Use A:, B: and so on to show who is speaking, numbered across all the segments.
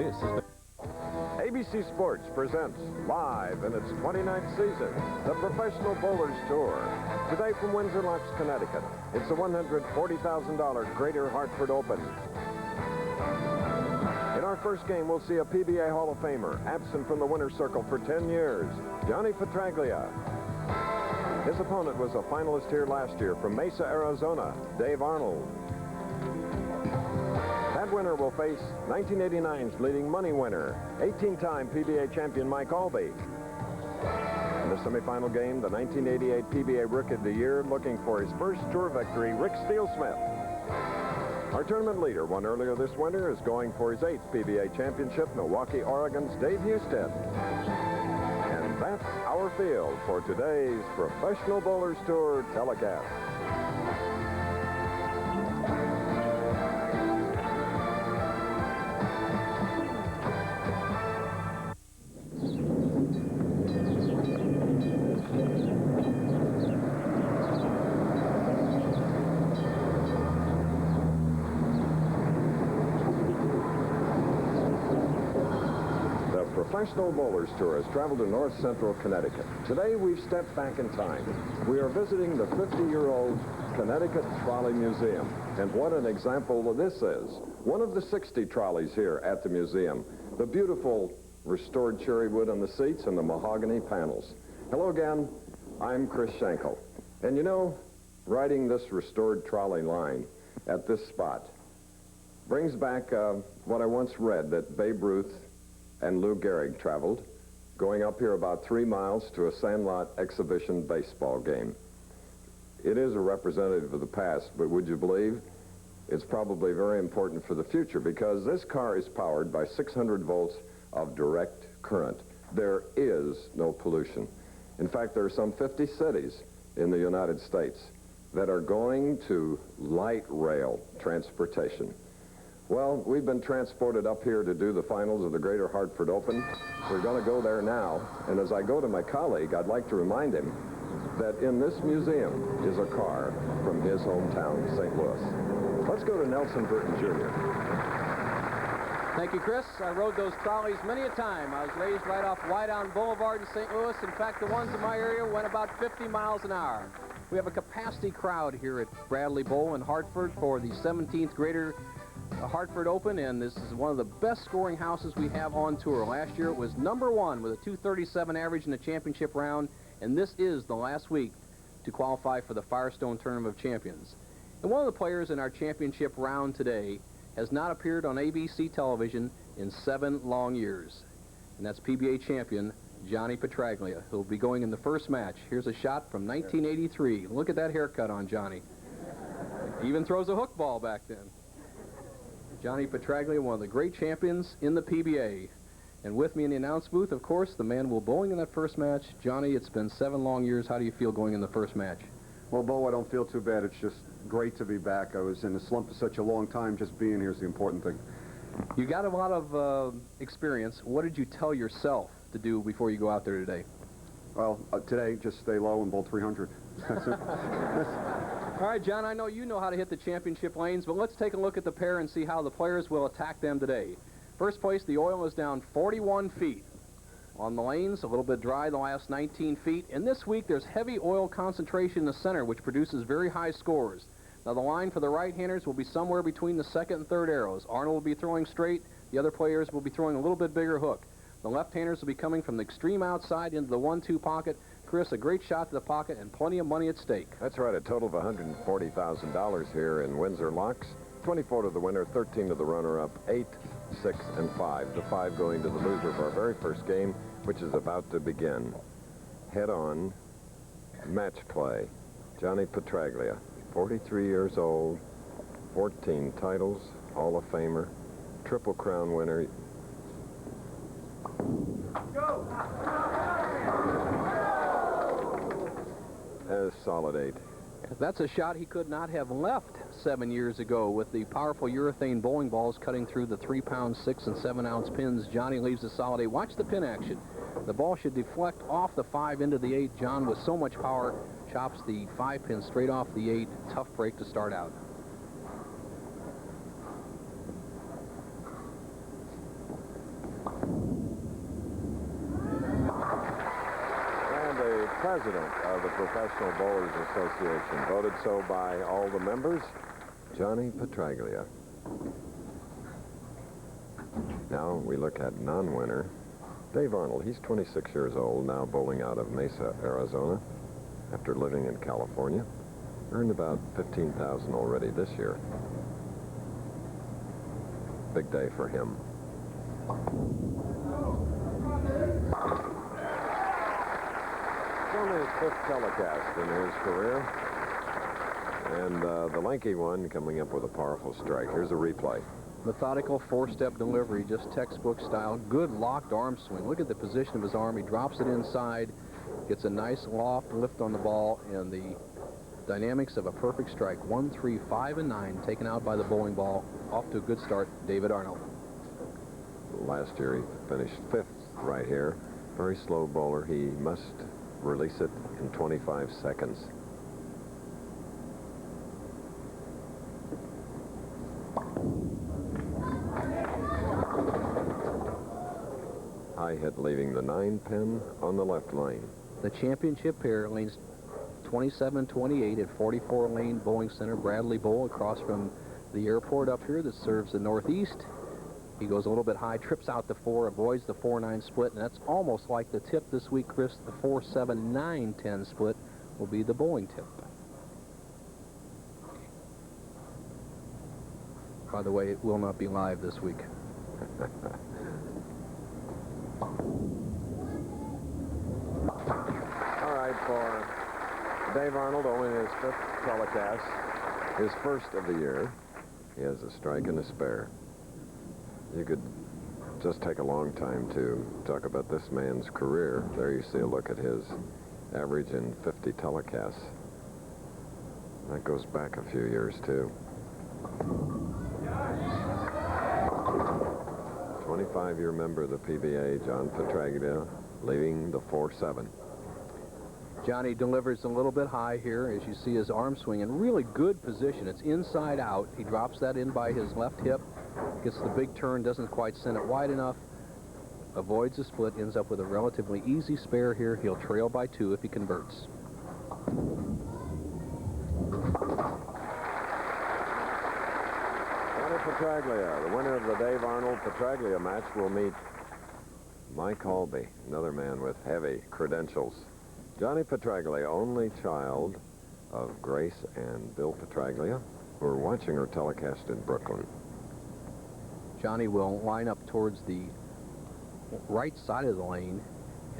A: This is
B: ABC Sports presents, live in its 29th season, the Professional Bowlers Tour. Today from Windsor Locks, Connecticut, it's the $140,000 Greater Hartford Open. In our first game, we'll see a PBA Hall of Famer, absent from the winner's circle for 10 years, Johnny Petraglia. His opponent was a finalist here last year from Mesa, Arizona, Dave Arnold. That winner will face 1989's leading money winner, 18-time PBA champion Mike Albee. In the semifinal game, the 1988 PBA Rookie of the Year, looking for his first tour victory, Rick Steelsmith. Our tournament leader, won earlier this winter, is going for his 8th PBA championship, Milwaukee, Oregon's Dave Husted. And that's our field for today's Professional Bowlers Tour telecast. Professional Bowlers Tour has traveled to north central Connecticut. Today we've stepped back in time. We are visiting the 50-year-old Connecticut Trolley Museum. And what an example this is. One of the 60 trolleys here at the museum. The beautiful restored cherry wood on the seats and the mahogany panels. Hello again, I'm Chris Schenkel. And you know, riding this restored trolley line at this spot brings back what I once read, that Babe Ruth and Lou Gehrig traveled, going up here about 3 miles to a sandlot exhibition baseball game. It is a representative of the past, but would you believe it's probably very important for the future, because this car is powered by 600 volts of direct current. There is no pollution. In fact, there are some 50 cities in the United States that are going to light rail transportation. Well, we've been transported up here to do the finals of the Greater Hartford Open. We're going to go there now. And as I go to my colleague, I'd like to remind him that in this museum is a car from his hometown, St. Louis. Let's go to Nelson Burton, Jr.
A: Thank you, Chris. I rode those trolleys many a time. I was raised right off Wydown Boulevard in St. Louis. In fact, the ones in my area went about 50 miles an hour. We have a capacity crowd here at Bradley Bowl in Hartford for the 17th Greater Hartford Open, and this is one of the best scoring houses we have on tour. Last year it was #1 with a 237 average in the championship round, and this is the last week to qualify for the Firestone Tournament of Champions. And one of the players in our championship round today has not appeared on ABC television in 7 long years, and that's PBA champion Johnny Petraglia, who'll be going in the first match. Here's a shot from 1983. Look at that haircut on Johnny. He even throws a hook ball back then. Johnny Petraglia, one of the great champions in the PBA. And with me in the announce booth, of course, the man will bowling in that first match. Johnny, it's been 7 long years. How do you feel going in the first match?
C: Well, Bo, I don't feel too bad. It's just great to be back. I was in a slump for such a long time. Just being here is the important thing.
A: You got a lot of experience. What did you tell yourself to do before you go out there today?
C: Well, today, just stay low and bowl 300. That's it.
A: All right, John, I know you know how to hit the championship lanes, but let's take a look at the pair and see how the players will attack them today. First place, the oil is down 41 feet. On the lanes, a little bit dry the last 19 feet. And this week, there's heavy oil concentration in the center, which produces very high scores. Now, the line for the right-handers will be somewhere between the second and third arrows. Arnold will be throwing straight. The other players will be throwing a little bit bigger hook. The left-handers will be coming from the extreme outside into the 1-2 pocket. Chris, a great shot to the pocket and plenty of money at stake.
B: That's right, a total of $140,000 here in Windsor Locks. 24 to the winner, 13 to the runner-up, 8, 6, and 5. The 5 going to the loser of our very first game, which is about to begin. Head-on match play. Johnny Petraglia, 43 years old, 14 titles, Hall of Famer, Triple Crown winner. Go! A solid 8.
A: That's a shot he could not have left 7 years ago with the powerful urethane bowling balls cutting through the 3-pound 6- and 7-ounce pins. Johnny leaves a solid 8. Watch the pin action. The ball should deflect off the 5 into the 8. John, with so much power, chops the 5 pin straight off the 8. Tough break to start out.
B: president of the Professional Bowlers Association, voted so by all the members, Johnny Petraglia. Now we look at non-winner, Dave Arnold. He's 26 years old, now bowling out of Mesa, Arizona, after living in California. Earned about $15,000 already this year. Big day for him. It's only his 5th telecast in his career. And the lanky one coming up with a powerful strike. Here's a replay.
A: Methodical 4-step delivery, just textbook style. Good locked arm swing. Look at the position of his arm. He drops it inside, gets a nice loft lift on the ball, and the dynamics of a perfect strike. 1, 3, 5, and 9 taken out by the bowling ball. Off to a good start, David Arnold.
B: Last year he finished 5th right here. Very slow bowler. He must release it in 25 seconds. High hit leaving the 9 pin on the left lane.
A: The championship pair, lanes 27-28 at 44 Lane Bowling Center. Bradley Bowl across from the airport up here that serves the northeast. He goes a little bit high, trips out the 4, avoids the 4-9 split, and that's almost like the tip this week, Chris. The 4-7-9-10 split will be the bowling tip. By the way, it will not be live this week.
B: All right, for Dave Arnold, only his 5th telecast, his 1st of the year. He has a strike and a spare. You could just take a long time to talk about this man's career. There you see a look at his average in 50 telecasts. That goes back a few years, too. 25-year member of the PBA, John Petraglia, leading the 4-7.
A: Johnny delivers a little bit high here, as you see his arm swing in really good position. It's inside out. He drops that in by his left hip, gets the big turn, doesn't quite send it wide enough, avoids the split, ends up with a relatively easy spare here. He'll trail by 2 if he converts.
B: Johnny Petraglia, the winner of the Dave Arnold Petraglia match, will meet Mike Halby, another man with heavy credentials. Johnny Petraglia, only child of Grace and Bill Petraglia, who are watching her telecast in Brooklyn.
A: Johnny will line up towards the right side of the lane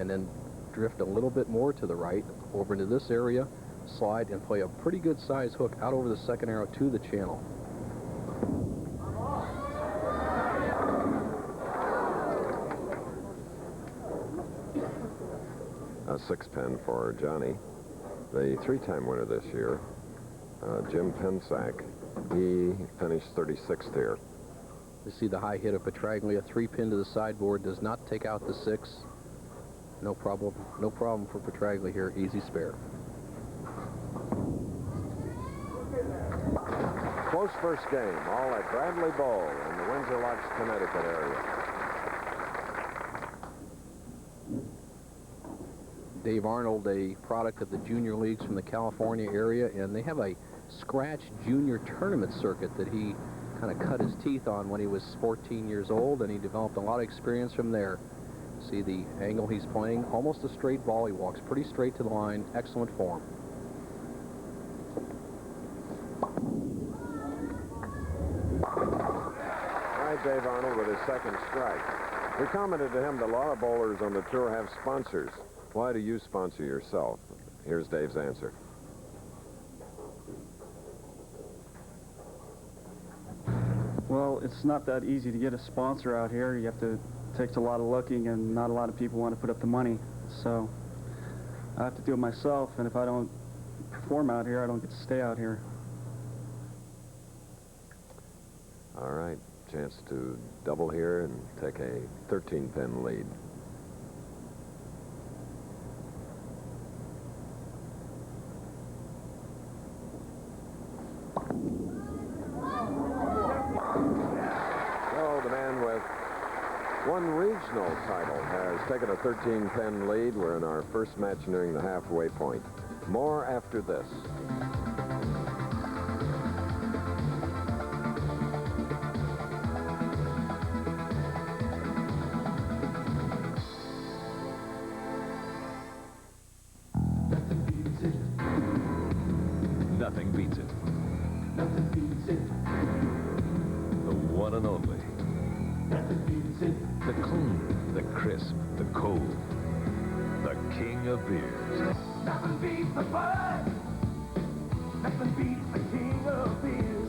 A: and then drift a little bit more to the right over into this area, slide, and play a pretty good size hook out over the second arrow to the channel.
B: A 6-pin for Johnny. The 3-time winner this year, Jim Pensack, he finished 36th here.
A: You see the high hit of Petraglia, 3-pin to the sideboard, does not take out the 6. No problem for Petraglia here, easy spare.
B: Close first game, all at Bradley Bowl in the Windsor Locks, Connecticut area.
A: Dave Arnold, a product of the junior leagues from the California area, and they have a scratch junior tournament circuit that he kind of cut his teeth on when he was 14 years old, and he developed a lot of experience from there. See the angle he's playing, almost a straight ball. He walks pretty straight to the line, excellent form.
B: All right, Dave Arnold with his 2nd strike. We commented to him that a lot of bowlers on the tour have sponsors. Why do you sponsor yourself? Here's Dave's answer.
D: Well, it's not that easy to get a sponsor out here. You have to, it takes a lot of looking, and not a lot of people want to put up the money. So I have to do it myself, and if I don't perform out here, I don't get to stay out here.
B: All right, chance to double here and take a 13-pin lead. One regional title has taken a 13-pen lead. We're in our first match nearing the halfway point. More after this.
E: Nothing beats it. Nothing beats it. The one and only. Nothing beats it. The clean, the crisp, the cold. The king of beers. Nothing beats the bud. Nothing beats the king of beers.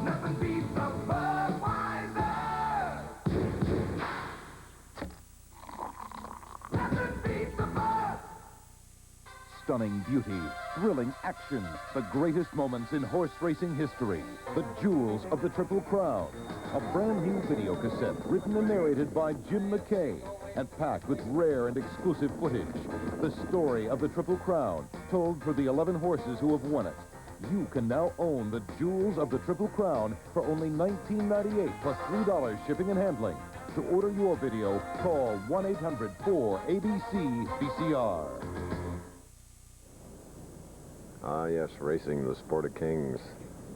E: Nothing beats the Budweiser. Nothing beats the Bud.
F: Stunning beauty, thrilling action, the greatest moments in horse racing history. The Jewels of the Triple Crown. A brand new video cassette written and narrated by Jim McKay and packed with rare and exclusive footage. The story of the Triple Crown, told for the 11 horses who have won it. You can now own the Jewels of the Triple Crown for only $19.98 plus $3 shipping and handling. To order your video, call 1-800-4ABC-VCR.
B: Ah, yes, racing, the sport of kings.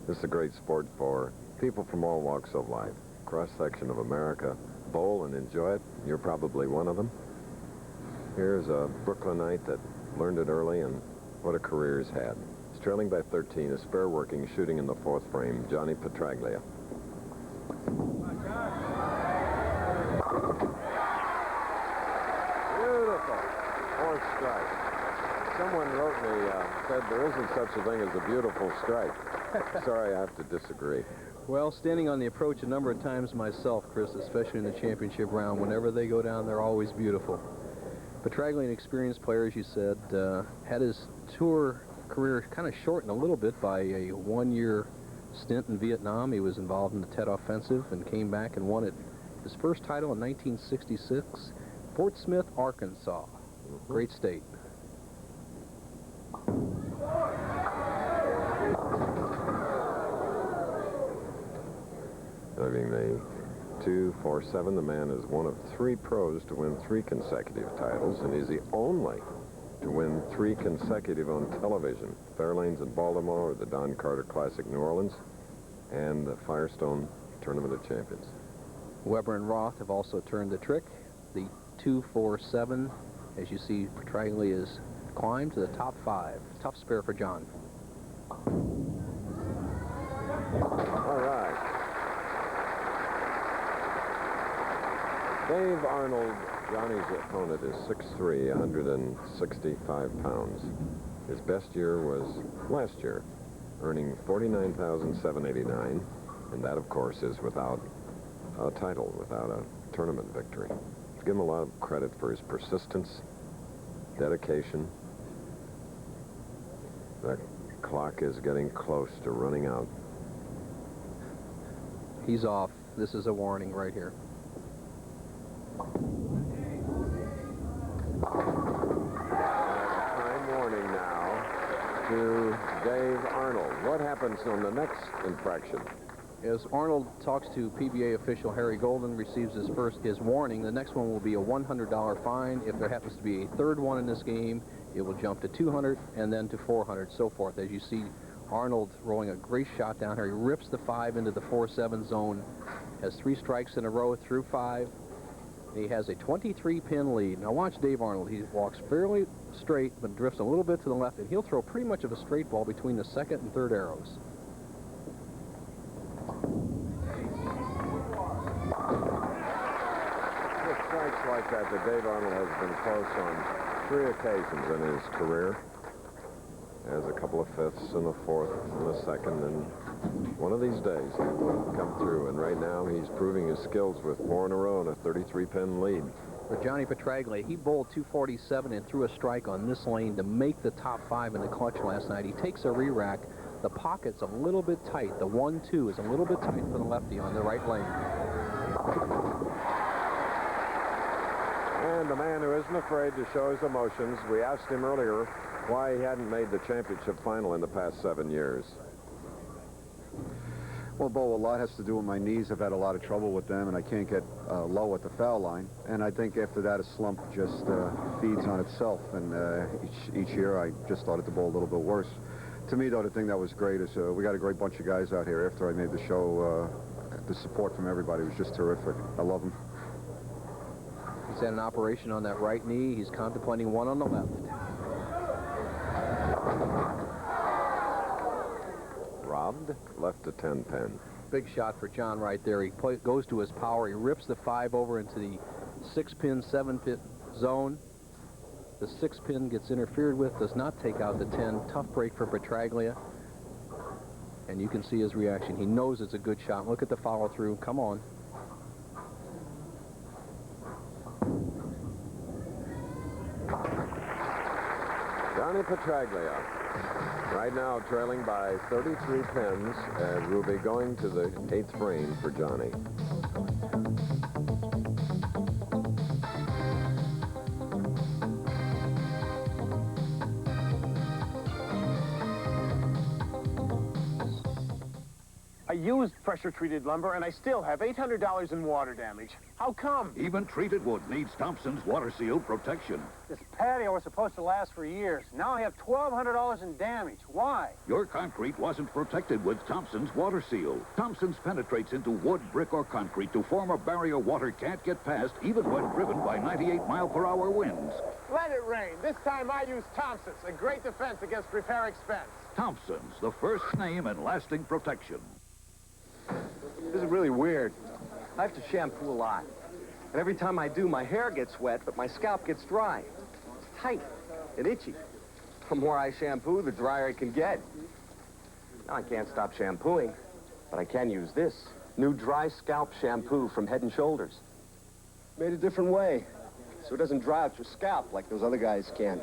B: This is a great sport for people from all walks of life. Cross-section of America. Bowl and enjoy it. You're probably one of them. Here's a Brooklynite that learned it early, and what a career he's had. He's trailing by 13, a spare working, shooting in the fourth frame, Johnny Petraglia. Beautiful. Fourth strike. Someone wrote me, said there isn't such a thing as a beautiful strike. Sorry, I have to disagree.
A: Well, standing on the approach a number of times myself, Chris, especially in the championship round, whenever they go down, they're always beautiful. Petraglia, an experienced player, as you said, had his tour career kind of shortened a little bit by a one-year stint in Vietnam. He was involved in the Tet Offensive and came back and won it. His first title in 1966, Fort Smith, Arkansas. Great state.
B: Driving the 247, the man is one of 3 pros to win 3 consecutive titles, and he's the only to win 3 consecutive on television. Fairlanes in Baltimore, the Don Carter Classic New Orleans, and the Firestone Tournament of Champions.
A: Weber and Roth have also turned the trick. The 247, as you see, Petraglia has climbed to the top 5. Tough spare for John.
B: All right. Dave Arnold, Johnny's opponent, is 6'3", 165 pounds. His best year was last year, earning $49,789, and that, of course, is without a title, without a tournament victory. Give him a lot of credit for his persistence, dedication. The clock is getting close to running out.
A: He's off. This is a warning right here.
B: Time warning now to Dave Arnold. What happens on the next infraction?
A: As Arnold talks to PBA official Harry Golden, receives his warning, the next one will be a $100 fine. If there happens to be a third one in this game, it will jump to $200 and then to $400, so forth. As you see, Arnold rolling a great shot down here. He rips the 5 into the 4-7 zone, has 3 strikes in a row through 5. He has a 23-pin lead. Now watch Dave Arnold. He walks fairly straight, but drifts a little bit to the left, and he'll throw pretty much of a straight ball between the second and third arrows.
B: With strikes like that, Dave Arnold has been close on 3 occasions in his career. Has a couple of fifths and a fourth and a second, and one of these days he will come through. And right now he's proving his skills with 4 in a row and a 33-pin lead.
A: For Johnny Petraglia, he bowled 247 and threw a strike on this lane to make the top 5 in the clutch last night. He takes a re-rack. The pocket's a little bit tight. The 1-2 is a little bit tight for the lefty on the right lane.
B: And the man who isn't afraid to show his emotions, we asked him earlier why he hadn't made the championship final in the past 7 years.
A: Well,
C: Well, Bo, a lot has to do with my knees. I've had a lot of trouble with them, and I can't get low at the foul line. And I think after that, a slump just feeds on itself. And each year, I just started to bowl a little bit worse. To me, though, the thing that was great is we got a great bunch of guys out here. After I made the show, the support from everybody was just terrific. I love them.
A: He's had an operation on that right knee. He's contemplating one on the left.
B: Robbed, left a 10-pin.
A: Big shot for John right there. He goes to his power. He rips the 5 over into the 6-pin, 7-pin zone. The 6-pin gets interfered with, does not take out the 10. Tough break for Petraglia. And you can see his reaction. He knows it's a good shot. Look at the follow-through. Come on.
B: Johnny Petraglia, right now trailing by 33 pins, and we'll be going to the 8th frame for Johnny.
G: I used pressure-treated lumber, and I still have $800 in water damage. How come?
H: Even treated wood needs Thompson's Water Seal protection.
G: This patio was supposed to last for years. Now I have $1,200 in damage. Why?
H: Your concrete wasn't protected with Thompson's Water Seal. Thompson's penetrates into wood, brick, or concrete to form a barrier water can't get past, even when driven by 98-mile-per-hour winds.
G: Let it rain. This time I use Thompson's, a great defense against repair expense.
H: Thompson's, the first name in lasting protection.
I: This is really weird. I have to shampoo a lot. And every time I do, my hair gets wet, but my scalp gets dry. It's tight and itchy. The more I shampoo, the drier it can get. Now I can't stop shampooing, but I can use this. New dry scalp shampoo from Head & Shoulders. Made a different way, so it doesn't dry out your scalp like those other guys can.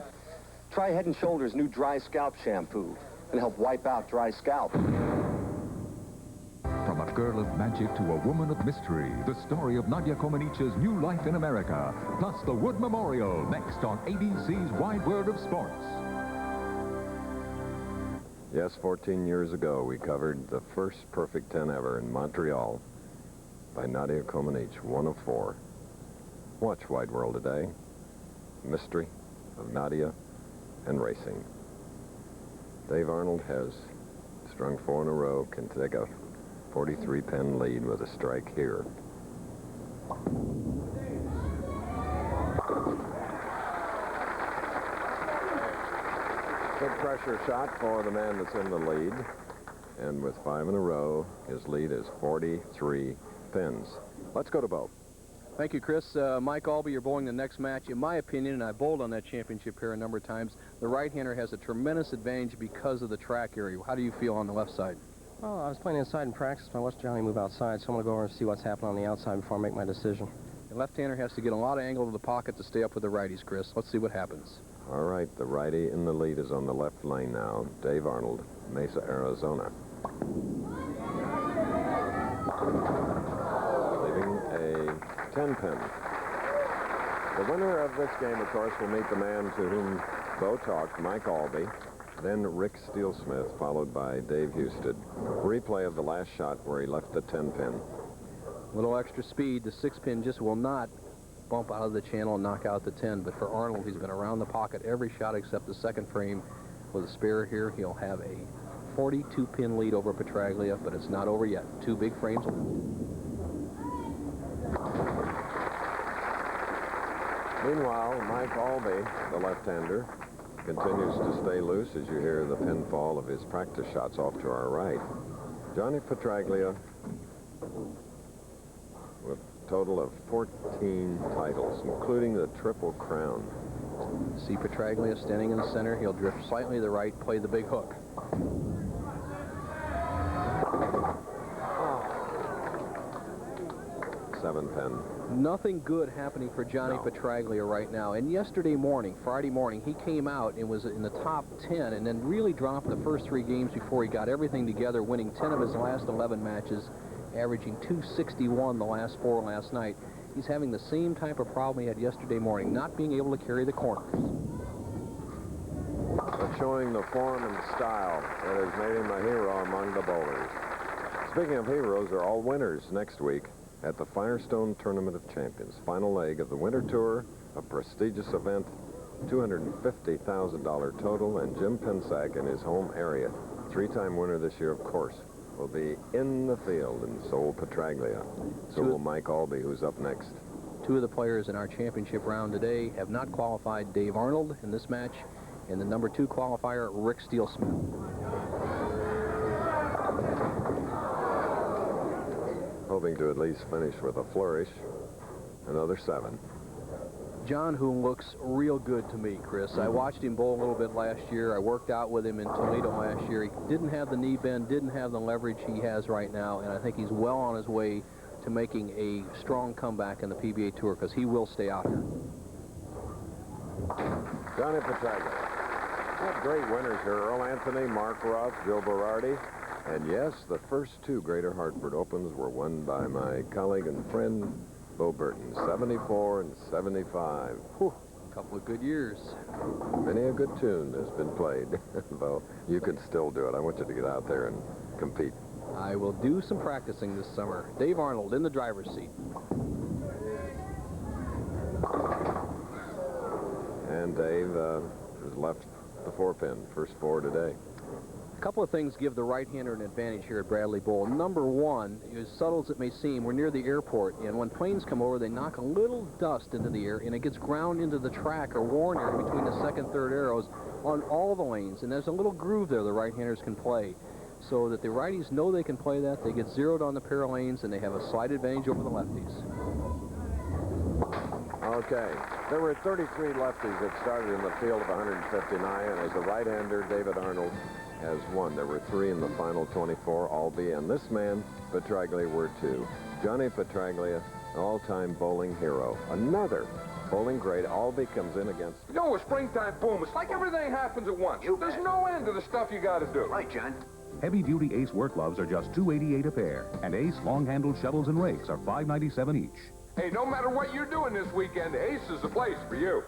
I: Try Head & Shoulders' new dry scalp shampoo and help wipe out dry scalp.
J: From a girl of magic to a woman of mystery, the story of Nadia Comaneci's new life in America, plus the Wood Memorial, next on ABC's Wide World of Sports.
B: Yes, 14 years ago, we covered the first perfect 10 ever in Montreal by Nadia Comaneci, 1 of 4. Watch Wide World today. Mystery of Nadia and racing. Dave Arnold has strung 4 in a row, can take a 43-pin lead with a strike here. Good pressure shot for the man that's in the lead. And with 5 in a row, his lead is 43 pins. Let's go to Bo.
A: Thank you, Chris. Mike Albee, you're bowling the next match. In my opinion, and I bowled on that championship here a number of times, the right-hander has a tremendous advantage because of the track area. How do you feel on the left side?
K: Well, I was playing inside in practice, but I watched Johnny move outside, so I'm going to go over and see what's happening on the outside before I make my decision.
A: The left-hander has to get a lot of angle to the pocket to stay up with the righties, Chris. Let's see what happens.
B: All right, the righty in the lead is on the left lane now. Dave Arnold, Mesa, Arizona. Leaving a 10-pin. The winner of this game, of course, will meet the man to whom Bo talked, Mike Albee. Then Rick Steelsmith, followed by Dave Husted. Replay of the last shot where he left the 10-pin.
A: A little extra speed. The 6-pin just will not bump out of the channel and knock out the 10. But for Arnold, he's been around the pocket every shot except the second frame. With a spare here, he'll have a 42-pin lead over Petraglia, but it's not over yet. 2 big frames.
B: Meanwhile, Mike Albee, the left-hander, continues to stay loose as you hear the pinfall of his practice shots off to our right. Johnny Petraglia with a total of 14 titles, including the Triple Crown.
A: See Petraglia standing in the center. He'll drift slightly to the right, play the big hook.
B: 7-pin.
A: Nothing good happening for Johnny Petraglia right now. And yesterday morning, Friday morning, he came out and was in the top 10 and then really dropped the first 3 games before he got everything together, winning 10 of his last 11 matches, averaging 261 the last 4 last night. He's having the same type of problem he had yesterday morning, not being able to carry the corners.
B: But showing the form and style that has made him a hero among the bowlers. Speaking of heroes, they're all winners next week at the Firestone Tournament of Champions. Final leg of the Winter Tour, a prestigious event, $250,000 total, and Jim Pensack in his home area, three-time winner this year, of course, will be in the field, and so will Petraglia. So will Mike Albee, who's up next.
A: Two of the players in our championship round today have not qualified. Dave Arnold in this match, and the number 2 qualifier, Rick Steele-Smith.
B: Hoping to at least finish with a flourish. Another 7.
A: John, who looks real good to me, Chris. I watched him bowl a little bit last year. I worked out with him in Toledo last year. He didn't have the knee bend, didn't have the leverage he has right now, and I think he's well on his way to making a strong comeback in the PBA Tour, because he will stay out here.
B: Johnny Petraglia. What great winners here. Earl Anthony, Mark Ruff, Joe Berardi. And yes, the first 2 Greater Hartford Opens were won by my colleague and friend, Bo Burton, 74 and 75.
A: Whew, a couple of good years.
B: Many a good tune has been played, though you can still do it. I want you to get out there and compete.
A: I will do some practicing this summer. Dave Arnold in the driver's seat.
B: And Dave has left the 4-pin, first 4 today.
A: A couple of things give the right-hander an advantage here at Bradley Bowl. Number 1, as subtle as it may seem, we're near the airport, and when planes come over, they knock a little dust into the air, and it gets ground into the track or worn area between the 2nd, 3rd arrows on all the lanes, and there's a little groove there the right-handers can play, so that the righties know they can play that. They get zeroed on the pair of lanes, and they have a slight advantage over the lefties.
B: Okay, there were 33 lefties that started in the field of 159, and as a right-hander, David Arnold has won. There were 3 in the final 24, Albee and this man, Petraglia, were 2. Johnny Petraglia, all-time bowling hero. Another bowling great. Albee comes in against...
L: You know, a springtime boom, it's like everything happens at once. There's no end to the stuff you got to do.
H: Right, John.
J: Heavy-duty Ace work gloves are just $2.88 a pair, and Ace long-handled shovels and rakes are $5.97 each.
L: Hey, no matter what you're doing this weekend, Ace is the place for you.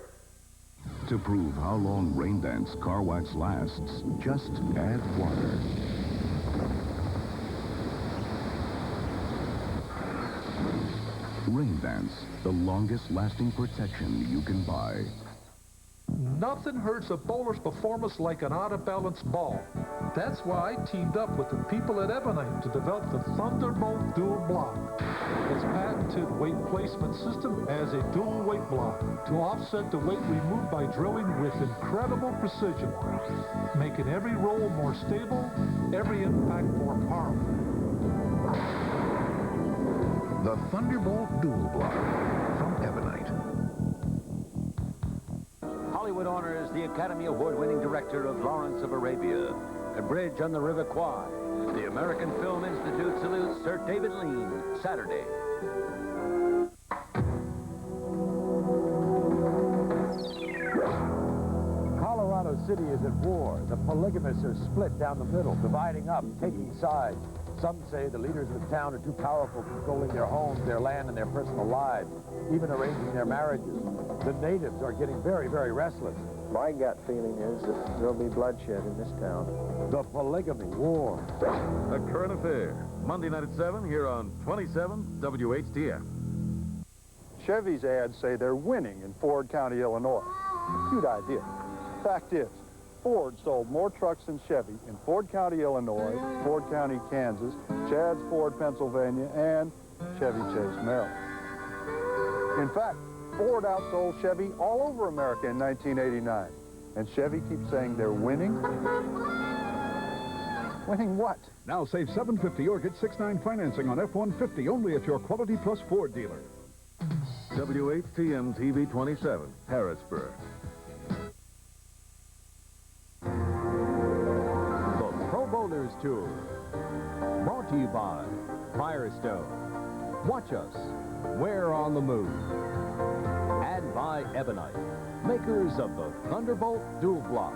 J: To prove how long Rain Dance car wax lasts, just add water. Rain Dance, the longest lasting protection you can buy.
M: Nothing hurts a bowler's performance like an out-of-balance ball. That's why I teamed up with the people at Ebonite to develop the Thunderbolt dual block. Its patented weight placement system as a dual weight block to offset the weight removed by drilling with incredible precision, making every roll more stable, every impact more powerful.
J: The Thunderbolt dual block from Ebonite.
N: Hollywood honors the Academy Award-winning director of Lawrence of Arabia, A Bridge on the River Kwai. The American Film Institute salutes Sir David Lean, Saturday.
O: Colorado City is at war. The polygamists are split down the middle, dividing up, taking sides. Some say the leaders of the town are too powerful, controlling their homes, their land, and their personal lives, even arranging their marriages. The natives are getting very, very restless.
P: My gut feeling is that there'll be bloodshed in this town.
O: The polygamy war.
Q: A current affair. Monday night at 7 here on 27 WHTF.
R: Chevy's ads say they're winning in Ford County, Illinois. Cute idea. Fact is, Ford sold more trucks than Chevy in Ford County, Illinois, Ford County, Kansas, Chadds Ford, Pennsylvania, and Chevy Chase, Maryland. In fact, Ford outsold Chevy all over America in 1989. And Chevy keeps saying they're winning. Winning what?
H: Now save $750 or get 6.9 financing on F-150 only at your Quality Plus Ford dealer.
Q: WHTM TV 27, Harrisburg.
S: The Pro Bowlers Tour. Brought to you by Firestone. Watch us. We're on the move. And by Ebonite, makers of the Thunderbolt Dual Block.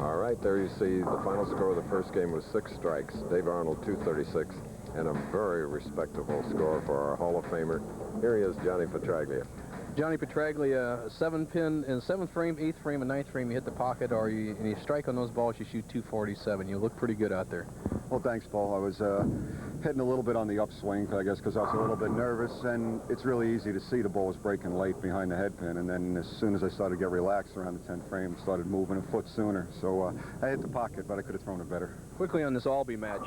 B: All right, there you see the final score of the first game was 6 strikes. Dave Arnold, 236, and a very respectable score for our Hall of Famer. Here he is, Johnny Petraglia.
A: Johnny Petraglia, 7-pin in 7th frame, 8th frame, and 9th frame, you hit the pocket, or and you strike on those balls, you shoot 247. You look pretty good out there.
C: Well, thanks, Paul. I was heading a little bit on the upswing, I guess, because I was a little bit nervous, and it's really easy to see the ball was breaking late behind the head pin, and then as soon as I started to get relaxed around the 10th frame, started moving a foot sooner. So I hit the pocket, but I could have thrown it better.
A: Quickly on this Albee match,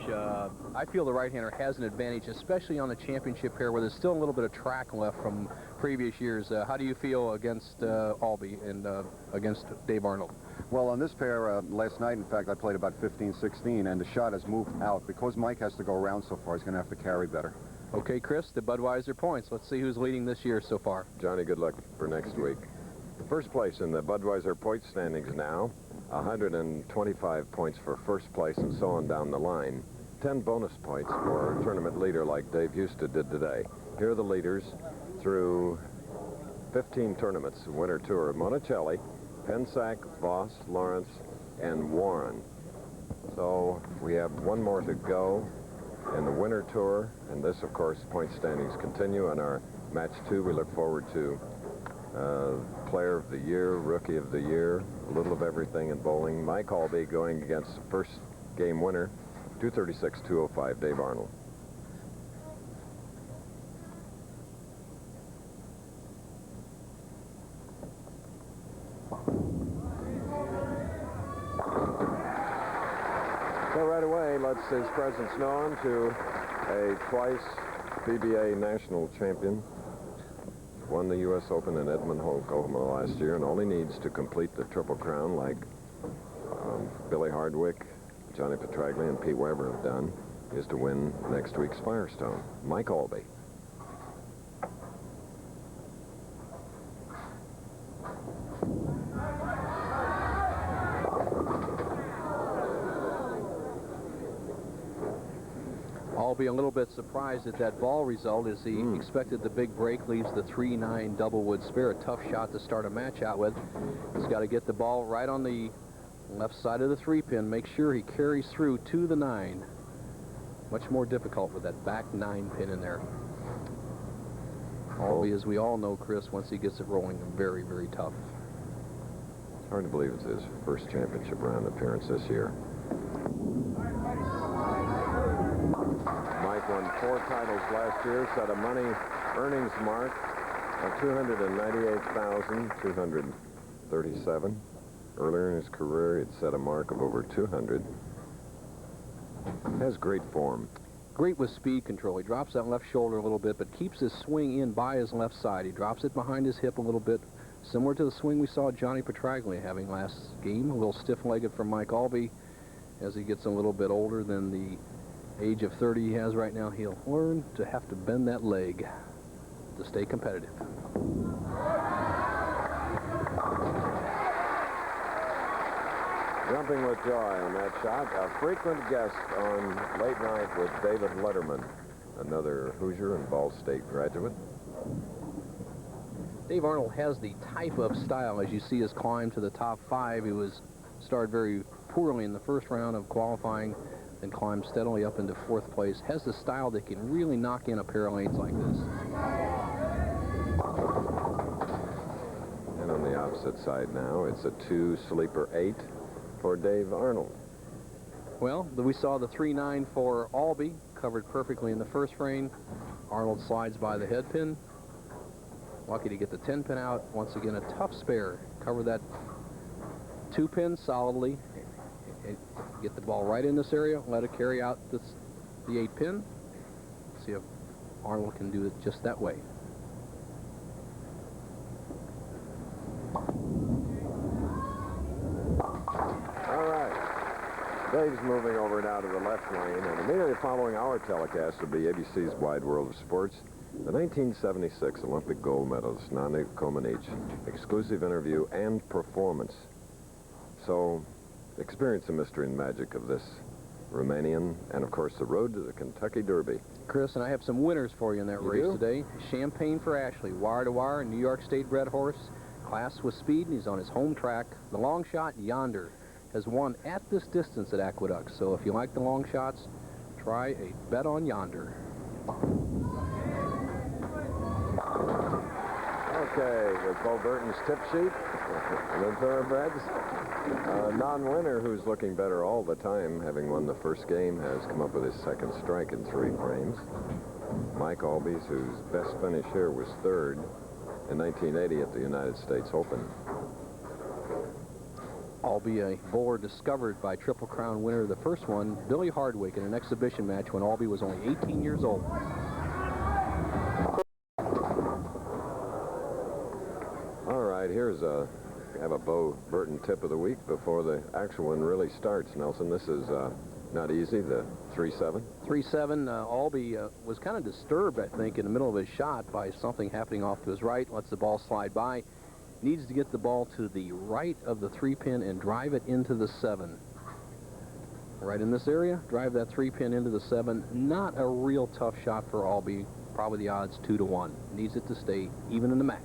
A: I feel the right-hander has an advantage, especially on the championship here, where there's still a little bit of track left from previous years. How do you feel against Albee and against Dave Arnold?
C: Well, on this pair, last night, in fact, I played about 15-16, and the shot has moved out. Because Mike has to go around so far, he's going to have to carry better.
A: Okay, Chris, the Budweiser points. Let's see who's leading this year so far.
B: Johnny, good luck for next week. First place in the Budweiser point standings now, 125 points for first place and so on down the line. 10 bonus points for a tournament leader like Dave Houston did today. Here are the leaders through 15 tournaments, Winter Tour: Monticelli, Pensac, Voss, Lawrence, and Warren. So we have one more to go in the Winter Tour, and this, of course, point standings continue. On our match 2, we look forward to Player of the Year, Rookie of the Year, a little of everything in bowling. Mike Albee going against the first game winner, 236-205, Dave Arnold. So right away, lets his presence known to a twice PBA national champion. Won the U.S. Open in Edmond, Oklahoma last year, and all he needs to complete the Triple Crown, like Billy Hardwick, Johnny Petraglia, and Pete Weber have done, is to win next week's Firestone. Mike Albee.
A: Albee a little bit surprised at that ball result, as he expected the big break, leaves the 3-9 double wood spare. A tough shot to start a match out with. He's got to get the ball right on the left side of the 3-pin, make sure he carries through to the 9. Much more difficult with that back 9-pin in there. Albee, as we all know, Chris, once he gets it rolling, very, very tough.
B: It's hard to believe it's his first championship round appearance this year. Mike won 4 titles last year, set a money earnings mark of $298,237. Earlier in his career, he'd set a mark of over 200. Has great form.
A: Great with speed control. He drops that left shoulder a little bit, but keeps his swing in by his left side. He drops it behind his hip a little bit, similar to the swing we saw Johnny Petraglia having last game. A little stiff-legged from Mike Albee. As he gets a little bit older than the age of 30 he has right now, he'll learn to have to bend that leg to stay competitive.
B: Jumping with joy on that shot. A frequent guest on Late Night with David Letterman, another Hoosier and Ball State graduate.
A: Dave Arnold has the type of style, as you see his climb to the top 5. He started very poorly in the first round of qualifying, then climbed steadily up into 4th place. Has the style that can really knock in a pair of lanes like this.
B: And on the opposite side now, it's a 2 sleeper 8 for Dave Arnold.
A: Well, we saw the 3-9 for Albee, covered perfectly in the first frame. Arnold slides by the head pin. Lucky to get the 10-pin out. Once again, a tough spare. Cover that 2-pin solidly. Get the ball right in this area. Let it carry out the 8-pin. See if Arnold can do it just that way.
B: All right. Dave's moving over now to the left lane, and immediately following our telecast will be ABC's Wide World of Sports. The 1976 Olympic gold medalist, Nadia Comaneci, exclusive interview and performance. So, experience the mystery and magic of this Romanian, and of course the road to the Kentucky Derby.
A: Chris, and I have some winners for you in that race today. Champagne for Ashley, wire to wire, New York State bred horse, class with speed, and he's on his home track. The long shot, Yonder, has won at this distance at Aqueduct. So if you like the long shots, try a bet on Yonder.
B: Okay, with Bo Burton's tip sheet, the thoroughbreds. Non-winner who's looking better all the time, having won the first game, has come up with his second strike in 3 frames. Mike Albies, whose best finish here was third in 1980 at the United States Open.
A: Albee, a bowler discovered by Triple Crown winner of the first one, Billy Hardwick, in an exhibition match when Albee was only 18 years old.
B: All right, here's have a Bo Burton tip of the week before the actual one really starts, Nelson. This is not easy, the 3-7.
A: 3-7, Albee was kind of disturbed, I think, in the middle of his shot by something happening off to his right, lets the ball slide by. Needs to get the ball to the right of the 3-pin and drive it into the 7. Right in this area, drive that 3-pin into the 7. Not a real tough shot for Albee. Probably the odds 2-1. Needs it to stay even in the match.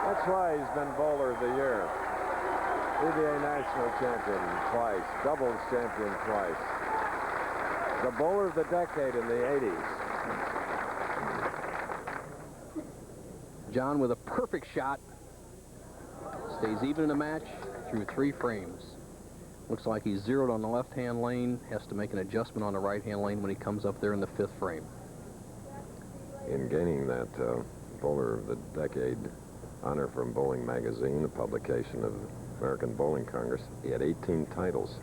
B: That's why he's been bowler of the year. PBA national champion twice, doubles champion twice. The bowler of the decade in the 80s.
A: John with a perfect shot. Stays even in the match through 3 frames. Looks like he's zeroed on the left-hand lane. Has to make an adjustment on the right-hand lane when he comes up there in the 5th frame.
B: In gaining that bowler of the decade honor from Bowling Magazine, a publication of American Bowling Congress, he had 18 titles.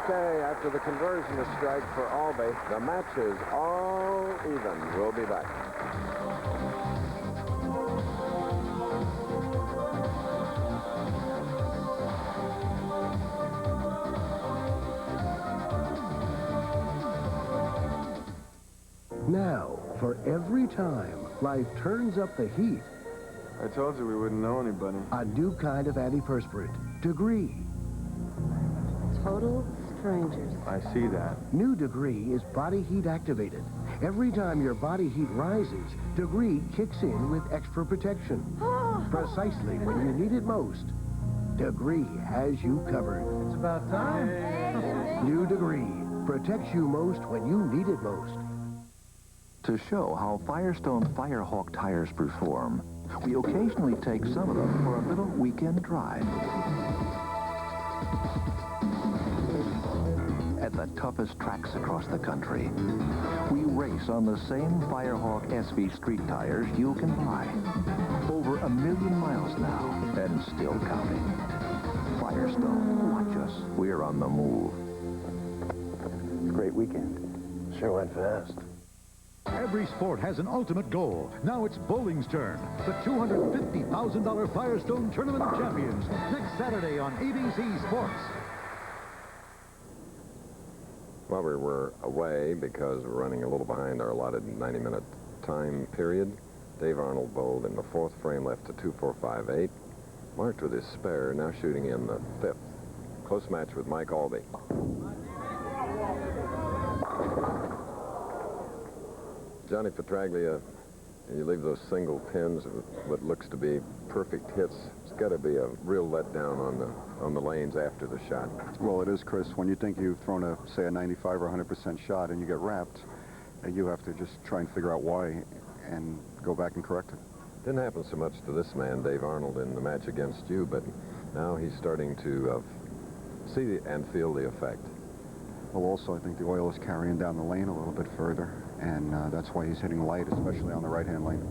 B: Okay, after the conversion to strike for Albee, the match is all even. We'll be back.
T: Now, for every time life turns up the heat,
R: I told you we wouldn't know anybody.
T: a new kind of antiperspirant, Degree.
U: Total strangers.
R: I see that.
T: New Degree is body heat activated. Every time your body heat rises, Degree kicks in with extra protection. Precisely when you need it most, Degree has you covered.
R: It's about time.
T: New Degree protects you most when you need it most.
V: To show how Firestone Firehawk tires perform, we occasionally take some of them for a little weekend drive. At the toughest tracks across the country, we race on the same Firehawk SV street tires you can buy. Over 1 million miles now, and still counting. Firestone, watch us. We're on the move.
O: Great weekend. Sure went fast.
W: Every sport has an ultimate goal. Now it's bowling's turn. The $250,000 Firestone Tournament of Champions. Next Saturday on ABC Sports.
B: Well, we were away because we're running a little behind our allotted 90-minute time period. Dave Arnold bowled in the 4th frame, left to 2-4-5-8. Marked with his spare, now shooting in the 5th. Close match with Mike Albee. Johnny Petraglia, you leave those single pins with what looks to be perfect hits. It's got to be a real letdown on the lanes after the shot.
C: Well, it is, Chris. When you think you've thrown a, say, a 95 or 100% shot and you get wrapped, you have to just try and figure out why and go back and correct it.
B: Didn't happen so much to this man, Dave Arnold, in the match against you, but now he's starting to see and feel the effect.
C: Well, also, I think the oil is carrying down the lane a little bit further, and that's why he's hitting light, especially on the right-hand lane.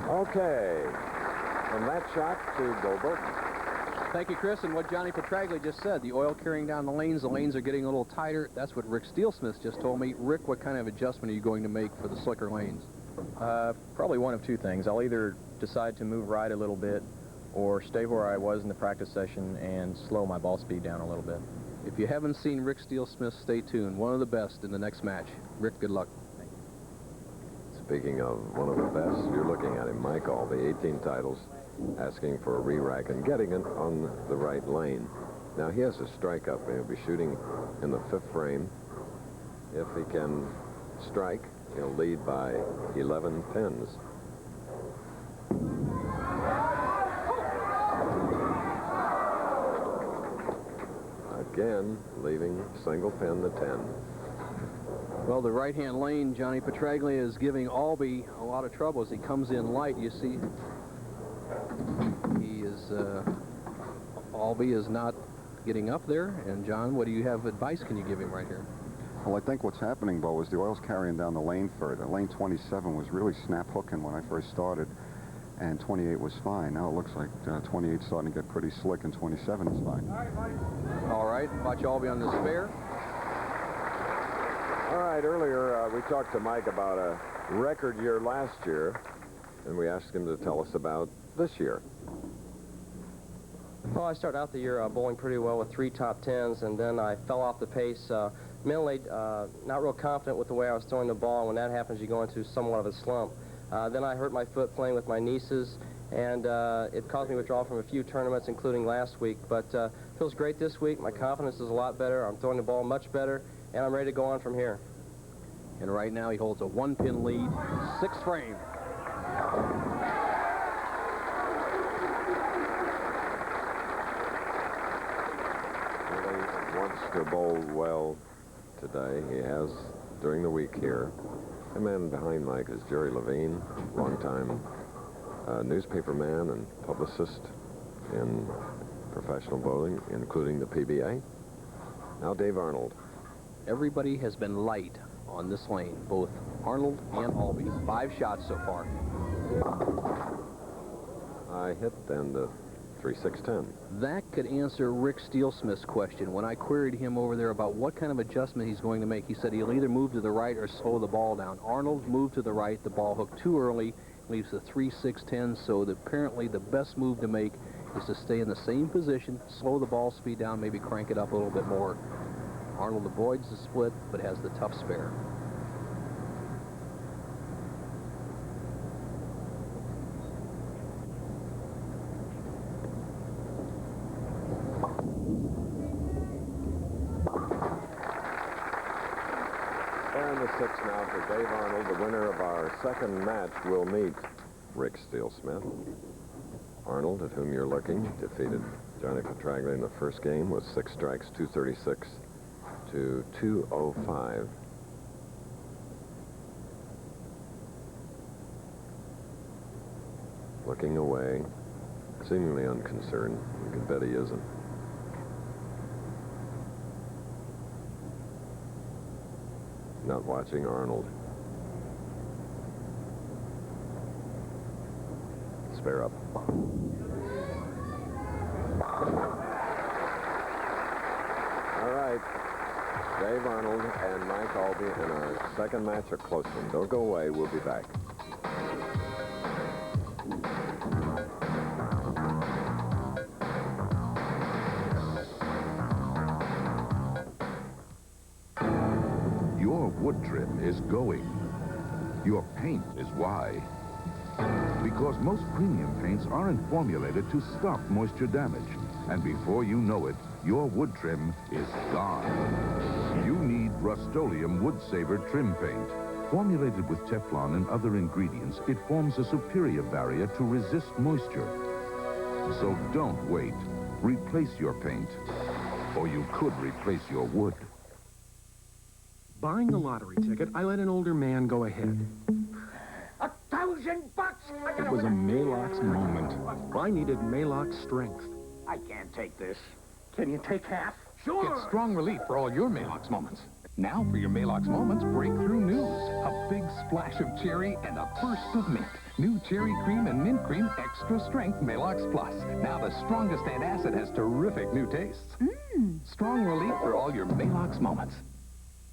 B: Okay. From that shot to Bo Burton.
A: Thank you, Chris. And what Johnny Petraglia just said, the oil carrying down the lanes are getting a little tighter. That's what Rick Steelsmith just told me. Rick, what kind of adjustment are you going to make for the slicker lanes?
K: Probably one of two things. I'll either decide to move right a little bit or stay where I was in the practice session and slow my ball speed down a little bit.
A: If you haven't seen Rick Steelsmith, stay tuned. One of the best in the next match. Rick, good luck.
B: Speaking of one of the best, you're looking at him, Mike Albee, 18 titles, asking for a re-rack and getting it on the right lane. Now, he has a strike up, and he'll be shooting in the 5th frame. If he can strike, he'll lead by 11 pins. again leaving single pin the 10.
A: Well, the right-hand lane, Johnny Petraglia is giving Albee a lot of trouble as he comes in light. You see, he is, Albee is not getting up there. And John, what do you have advice can you give him right here?
C: Well, I think what's happening, Bo, is the oil's carrying down the lane further. Lane 27 was really snap hooking when I first started, and 28 was fine. Now it looks like 28's starting to get pretty slick, and 27 is fine.
A: All right, watch Albee on the spare.
B: All right, earlier we talked to Mike about a record year last year, and we asked him to tell us about this year.
D: Well, I started out the year bowling pretty well with 3 top 10s, and then I fell off the pace. Mentally, not real confident with the way I was throwing the ball. When that happens, you go into somewhat of a slump. Then I hurt my foot playing with my nieces, and it caused me to withdraw from a few tournaments, including last week. But feels great this week. My confidence is a lot better. I'm throwing the ball much better, and I'm ready to go on from here.
A: And right now he holds a 1-pin lead, 6th frame.
B: Really wants to bowl well today. He has during the week here. The man behind Mike is Jerry Levine, longtime newspaper man and publicist in professional bowling, including the PBA. Now Dave Arnold.
A: Everybody has been light on this lane, both Arnold and Albee. 5 shots so far.
B: I hit and 3-6-10.
A: That could answer Rick Steelsmith's question. When I queried him over there about what kind of adjustment he's going to make, he said he'll either move to the right or slow the ball down. Arnold moved to the right, the ball hooked too early, leaves the 3-6-10, so apparently the best move to make is to stay in the same position, slow the ball speed down, maybe crank it up a little bit more. Arnold avoids the split, but has the tough spare.
B: And the 6 now for Dave Arnold. The winner of our second match will meet Rick Steelsmith. Arnold, at whom you're looking, defeated Johnny Petraglia in the first game with 6 strikes, 236 to 205. Looking away, seemingly unconcerned. You can bet he isn't. Not watching Arnold. Spare up. All right. Dave Arnold and Mike Albee in our second match are close one. Don't go away. We'll be back.
H: Your wood trim is going. Your paint is why. Because most premium paints aren't formulated to stop moisture damage. And before you know it, your wood trim is gone. You need Rust-Oleum Wood Saver Trim Paint. Formulated with Teflon and other ingredients, it forms a superior barrier to resist moisture. So don't wait. Replace your paint. Or you could replace your wood.
E: Barring the lottery ticket, I let an older man go ahead.
U: $1,000 bucks!
E: It was a Maalox moment. I needed Maalox strength.
U: I can't take this. Can you take half? Sure!
L: Get strong relief for all your Maalox moments. Now for your Maalox Moments breakthrough news. A big splash of cherry and a burst of mint. New Cherry Cream and Mint Cream Extra Strength Maalox Plus. Now the strongest antacid has terrific new tastes. Strong relief for all your Maalox Moments.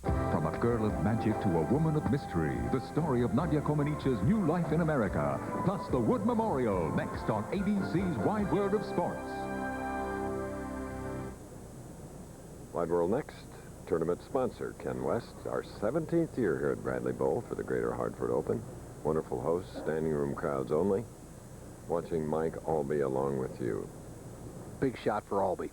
J: From a girl of magic to a woman of mystery, the story of Nadia Comaneci's new life in America, plus the Wood Memorial, next on ABC's Wide World of Sports.
B: Wide World next. Tournament sponsor, Ken West. Our 17th year here at Bradley Bowl for the Greater Hartford Open. Wonderful hosts, standing room crowds only. Watching Mike Albee along with you.
A: Big shot for Albee.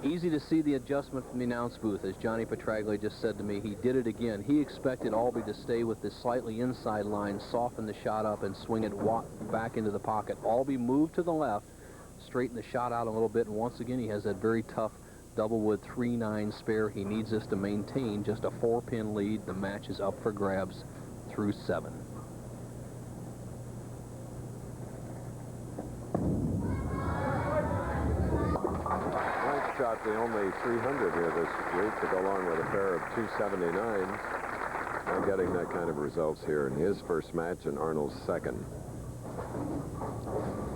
A: Easy to see the adjustment from the announce booth. As Johnny Petraglia just said to me, he did it again. He expected Albee to stay with this slightly inside line, soften the shot up, and swing it back into the pocket. Albee moved to the left, straighten the shot out a little bit, and once again he has that very tough double wood 3-9 spare. He needs this to maintain just a 4-pin lead. The match is up for grabs through 7.
B: Mike shot the only 300 here this week to go along with a pair of 279s. Not getting that kind of results here in his first match and Arnold's second.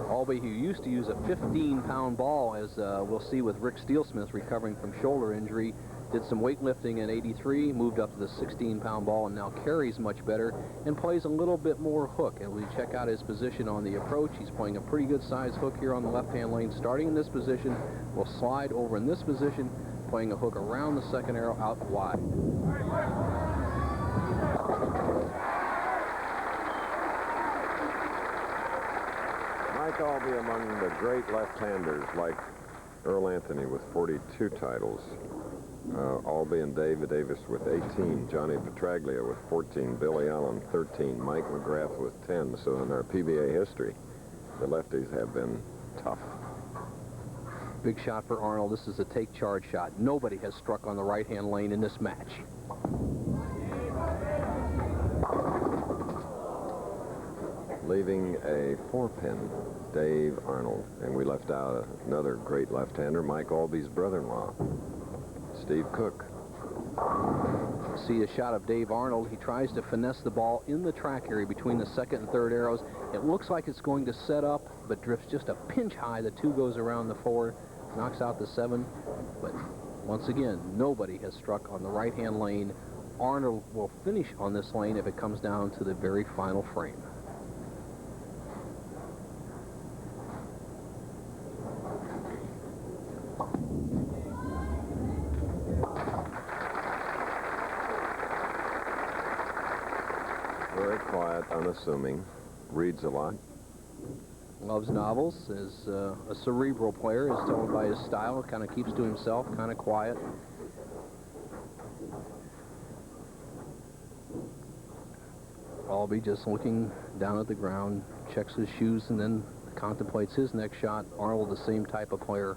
A: Albee, who used to use a 15-pound ball, as we'll see with Rick Steelsmith recovering from shoulder injury, did some weightlifting in '83, moved up to the 16-pound ball, and now carries much better and plays a little bit more hook. And we check out his position on the approach. He's playing a pretty good size hook here on the left-hand lane. Starting in this position, will slide over in this position, playing a hook around the second arrow out wide.
B: Mike Albee among the great left-handers like Earl Anthony with 42 titles. Albee and David Davis with 18. Johnny Petraglia with 14. Billy Allen 13. Mike McGrath with 10. So in our PBA history, the lefties have been tough.
A: Big shot for Arnold. This is a take charge shot. Nobody has struck on the right-hand lane in this match.
B: Leaving a 4-pin, Dave Arnold. And we left out another great left-hander, Mike Albee's brother-in-law, Steve Cook.
A: See a shot of Dave Arnold. He tries to finesse the ball in the track area between the second and third arrows. It looks like it's going to set up, but drifts just a pinch high. The 2 goes around the 4, knocks out the 7. But once again, nobody has struck on the right-hand lane. Arnold will finish on this lane if it comes down to the very final frame.
B: Very quiet, unassuming, reads a lot.
A: Loves novels, is a cerebral player, is told by his style, kind of keeps to himself, kind of quiet. Albee just looking down at the ground, checks his shoes, and then contemplates his next shot. Arnold, the same type of player.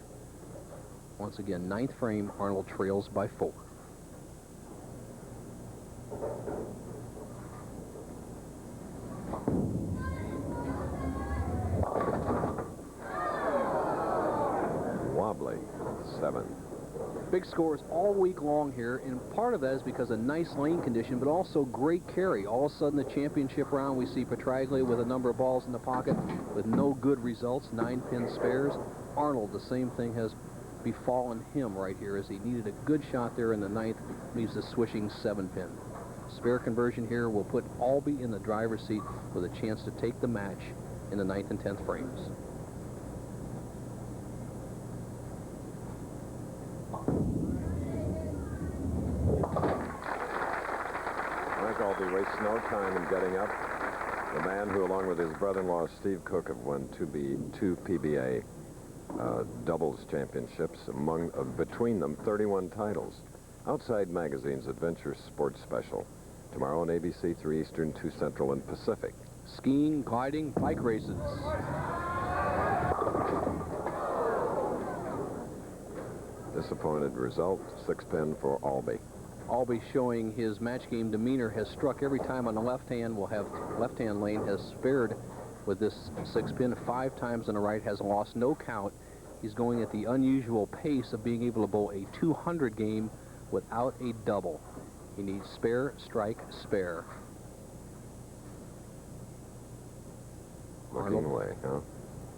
A: Once again, 9th frame, Arnold trails by 4.
B: Wobbly, 7.
A: Big scores all week long here, and part of that is because of nice lane condition, but also great carry. All of a sudden, the championship round, we see Petraglia with a number of balls in the pocket with no good results, 9-pin spares. Arnold, the same thing has befallen him right here, as he needed a good shot there in the 9th, leaves the swishing 7-pin. Spare conversion here will put Albee in the driver's seat with a chance to take the match in the 9th and 10th frames.
B: Mike Albee wastes no time in getting up. The man who, along with his brother-in-law Steve Cook, have won two PBA doubles championships, between them 31 titles. Outside Magazine's Adventure Sports Special. Tomorrow on ABC, 3 Eastern, 2 Central, and Pacific.
A: Skiing, gliding, bike races.
B: Disappointed result, 6-pin for Albee.
A: Albee, showing his match game demeanor, has struck every time on the left hand. Will have left-hand lane, has spared with this 6-pin 5 times on the right, has lost no count. He's going at the unusual pace of being able to bowl a 200 game without a double. He needs spare, strike, spare.
B: Looking away, huh?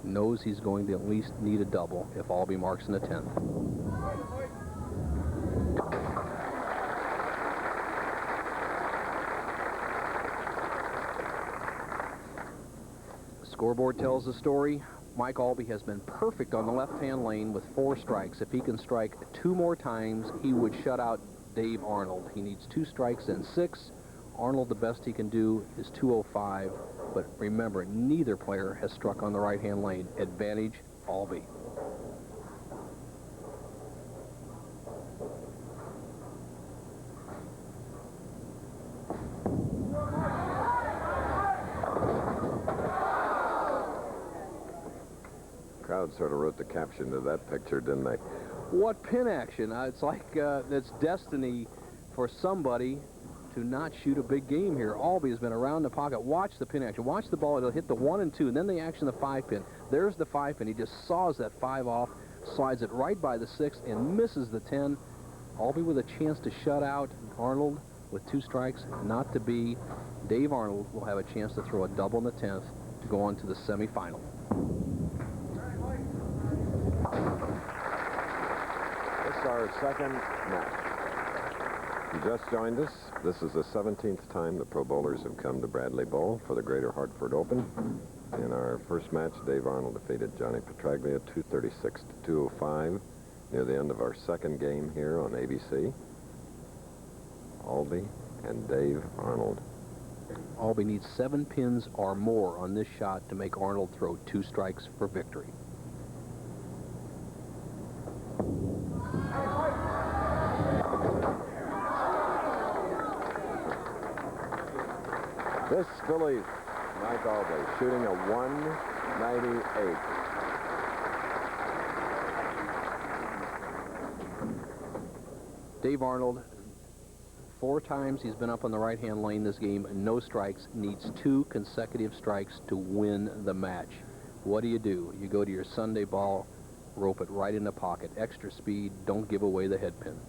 A: Knows he's going to at least need a double if Albee marks in the 10th. Scoreboard tells the story. Mike Albee has been perfect on the left-hand lane with 4 strikes. If he can strike 2 more times, he would shut out Dave Arnold. He needs 2 strikes and 6. Arnold, the best he can do is 205. But remember, neither player has struck on the right-hand lane. Advantage, Albee.
B: crowd sort of wrote the caption to that picture, didn't they?
A: What pin action. It's like it's destiny for somebody to not shoot a big game here. Albee has been around the pocket. Watch the pin action. Watch the ball. It'll hit the 1 and 2, and then the action, the 5 pin. There's the 5 pin. He just saws that 5 off, slides it right by the 6, and misses the 10. Albee with a chance to shut out Arnold with 2 strikes. Not to be. Dave Arnold will have a chance to throw a double in the 10th to go on to the semifinal.
B: This is our second match. If you just joined us, this is the 17th time the Pro Bowlers have come to Bradley Bowl for the Greater Hartford Open. In our first match, Dave Arnold defeated Johnny Petraglia 236 to 205 near the end of our second game here on ABC. Albee and Dave Arnold.
A: Albee needs 7 pins or more on this shot to make Arnold throw 2 strikes for victory.
B: This Philly, Mike Albee, shooting a 198.
A: Dave Arnold, 4 times he's been up on the right-hand lane this game, no strikes, needs 2 consecutive strikes to win the match. What do? You go to your Sunday ball, rope it right in the pocket, extra speed, don't give away the head pin.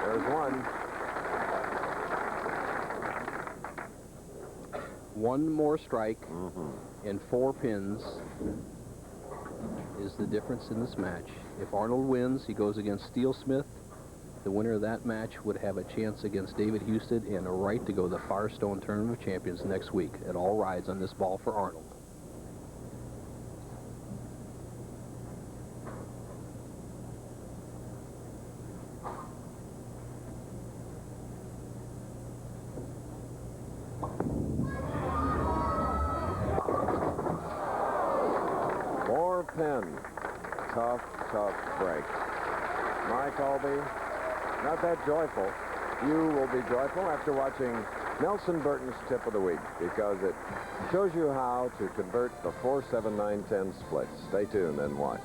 B: There's one.
A: 1 more strike and 4 pins is the difference in this match. If Arnold wins, he goes against Steel Smith. The winner of that match would have a chance against David Houston and a right to go to the Firestone Tournament of Champions next week. It all rides on this ball for Arnold.
B: Pin. Tough break. Mike Albee, not that joyful. You will be joyful after watching Nelson Burton's Tip of the Week, because it shows you how to convert the 4, 7, 9, 10 splits. Stay tuned and watch.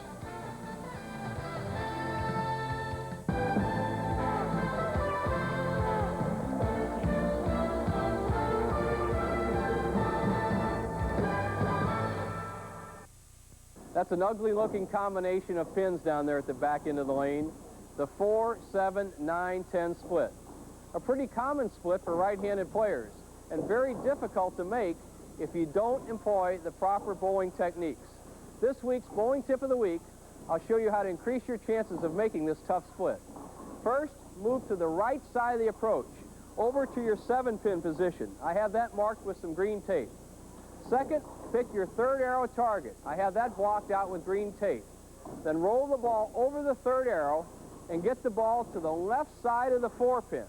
A: That's an ugly-looking combination of pins down there at the back end of the lane. The 4, 7, 9, 10 split. A pretty common split for right-handed players, and very difficult to make if you don't employ the proper bowling techniques. This week's Bowling Tip of the Week, I'll show you how to increase your chances of making this tough split. First, move to the right side of the approach, over to your 7-pin position. I have that marked with some green tape. Second, pick your 3rd arrow target. I have that blocked out with green tape. Then roll the ball over the 3rd arrow and get the ball to the left side of the 4-pin.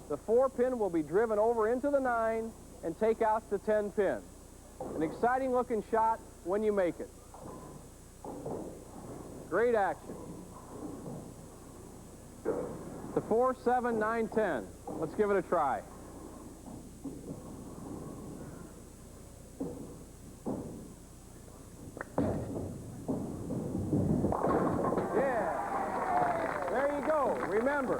A: The 4-pin will be driven over into the 9 and take out the 10-pin. An exciting looking shot when you make it. Great action. The 4, 7, 9, 10. Let's give it a try. Remember,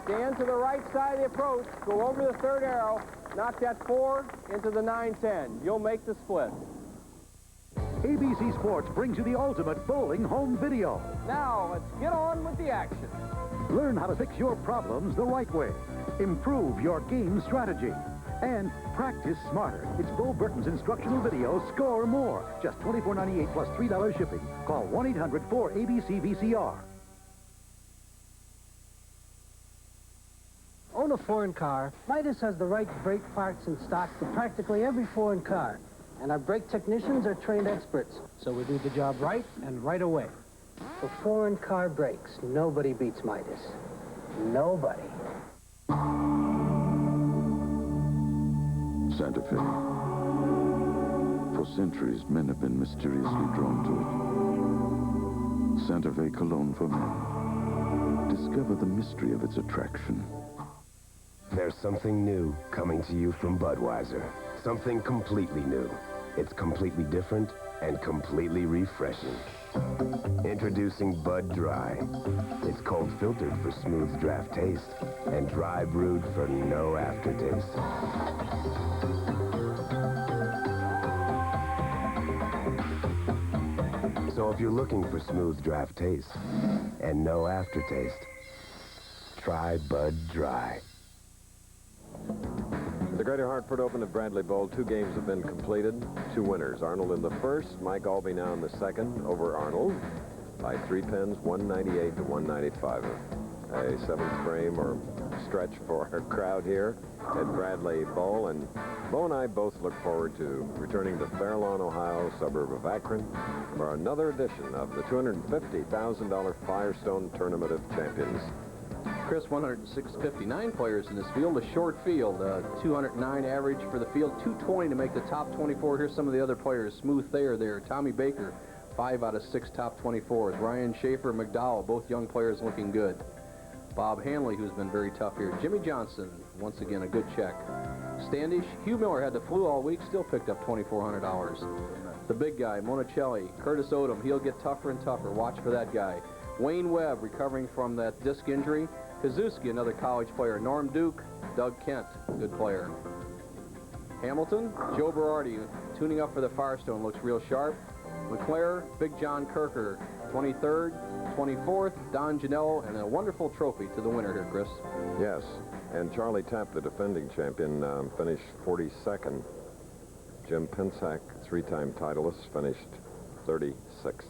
A: stand to the right side of the approach, go over the 3rd arrow, knock that 4 into the 9-10. You'll make the split.
W: ABC Sports brings you the ultimate bowling home video.
A: Now, let's get on with the action.
W: Learn how to fix your problems the right way. Improve your game strategy. And practice smarter. It's Bo Burton's instructional video, Score More. Just $24.98 plus $3 shipping. Call 1-800-4ABC-VCR.
F: Own a foreign car, Midas has the right brake parts in stock for practically every foreign car. And our brake technicians are trained experts, so we do the job right and right away. For foreign car brakes, nobody beats Midas. Nobody.
H: Santa Fe. For centuries, men have been mysteriously drawn to it. Santa Fe Cologne for Men. Discover the mystery of its attraction.
G: There's something new coming to you from Budweiser. Something completely new. It's completely different and completely refreshing. Introducing Bud Dry. It's cold filtered for smooth draft taste and dry brewed for no aftertaste. So if you're looking for smooth draft taste and no aftertaste, try Bud Dry.
B: The Greater Hartford Open at Bradley Bowl, 2 games have been completed, 2 winners. Arnold in the first, Mike Albee now in the second over Arnold by 3 pins, 198 to 195. A 7th frame or stretch for our crowd here at Bradley Bowl. And Bo and I both look forward to returning to FAIRLAWN, Ohio, suburb of Akron, for another edition of the $250,000 Firestone Tournament of Champions.
A: Chris, 159 players in this field, a short field, 209 average for the field, 220 to make the top 24. Here's some of the other players. Smooth Thayer there, Tommy Baker, 5 out of 6 top 24s. Ryan Schaefer, McDowell, both young players looking good. Bob Hanley, who's been very tough here. Jimmy Johnson, once again, a good check. Standish, Hugh Miller had the flu all week, still picked up $2,400. The big guy, Monticelli, Curtis Odom, he'll get tougher and tougher. Watch for that guy. Wayne Webb, recovering from that disc injury. Kazuski, another college player. Norm Duke, Doug Kent, good player. Hamilton, Joe Berardi, tuning up for the Firestone, looks real sharp. LeClaire, Big John Kirker, 23rd, 24th, Don Janello, and a wonderful trophy to the winner here, Chris.
B: Yes, and Charlie Tapp, the defending champion, finished 42nd. Jim Pensack, 3-time titleist, finished 36th.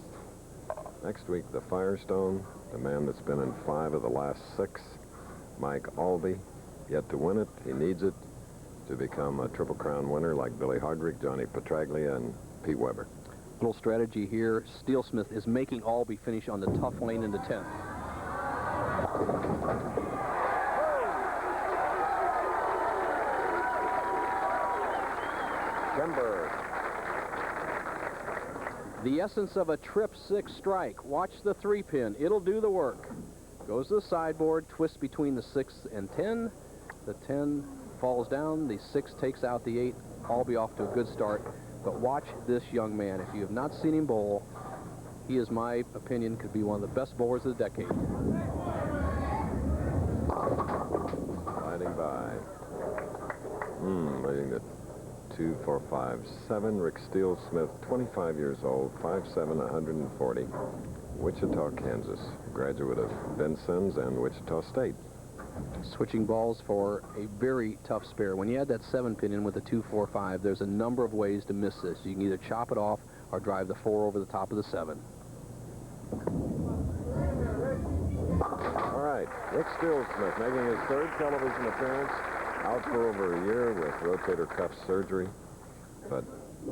B: Next week, the Firestone, the man that's been in 5 of the last 6, Mike Albee, yet to win it. He needs it to become a Triple Crown winner like Billy Hardrick, Johnny Petraglia, and Pete Weber.
A: Little strategy here. Steelsmith is making Albee finish on the tough lane in the 10th.
B: Kimber.
A: The essence of a trip 6 strike. Watch the 3-pin. It'll do the work. Goes to the sideboard, twists between the 6 and 10. The 10 falls down. The 6 takes out the 8. Albee off to a good start. But watch this young man. If you have not seen him bowl, he is, my opinion, could be one of the best bowlers of the decade.
B: Sliding by. Leading to 2, 4, 5, 7. Rick Steelsmith, 25 years old, 5'7", 140. Wichita, Kansas. Graduate of Vincennes and Wichita State.
A: Switching balls for a very tough spare. When you add that 7-pin in with the 2, 4, 5, there's a number of ways to miss this. You can either chop it off or drive the 4 over the top of the 7.
B: All right, Rick Steelsmith making his 3rd television appearance, out for over a year with rotator cuff surgery, but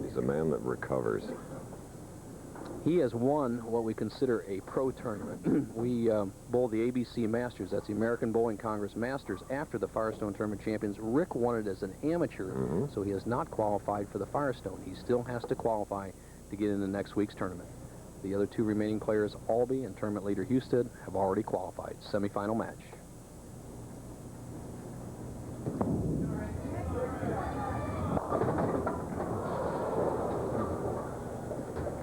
B: he's a man that recovers.
A: He has won what we consider a pro tournament. We bowled the ABC Masters, that's the American Bowling Congress Masters, after the Firestone Tournament champions. Rick won it as an amateur, so he has not qualified for the Firestone. He still has to qualify to get into next week's tournament. The other 2 remaining players, Albee and tournament leader Husted, have already qualified. Semifinal match.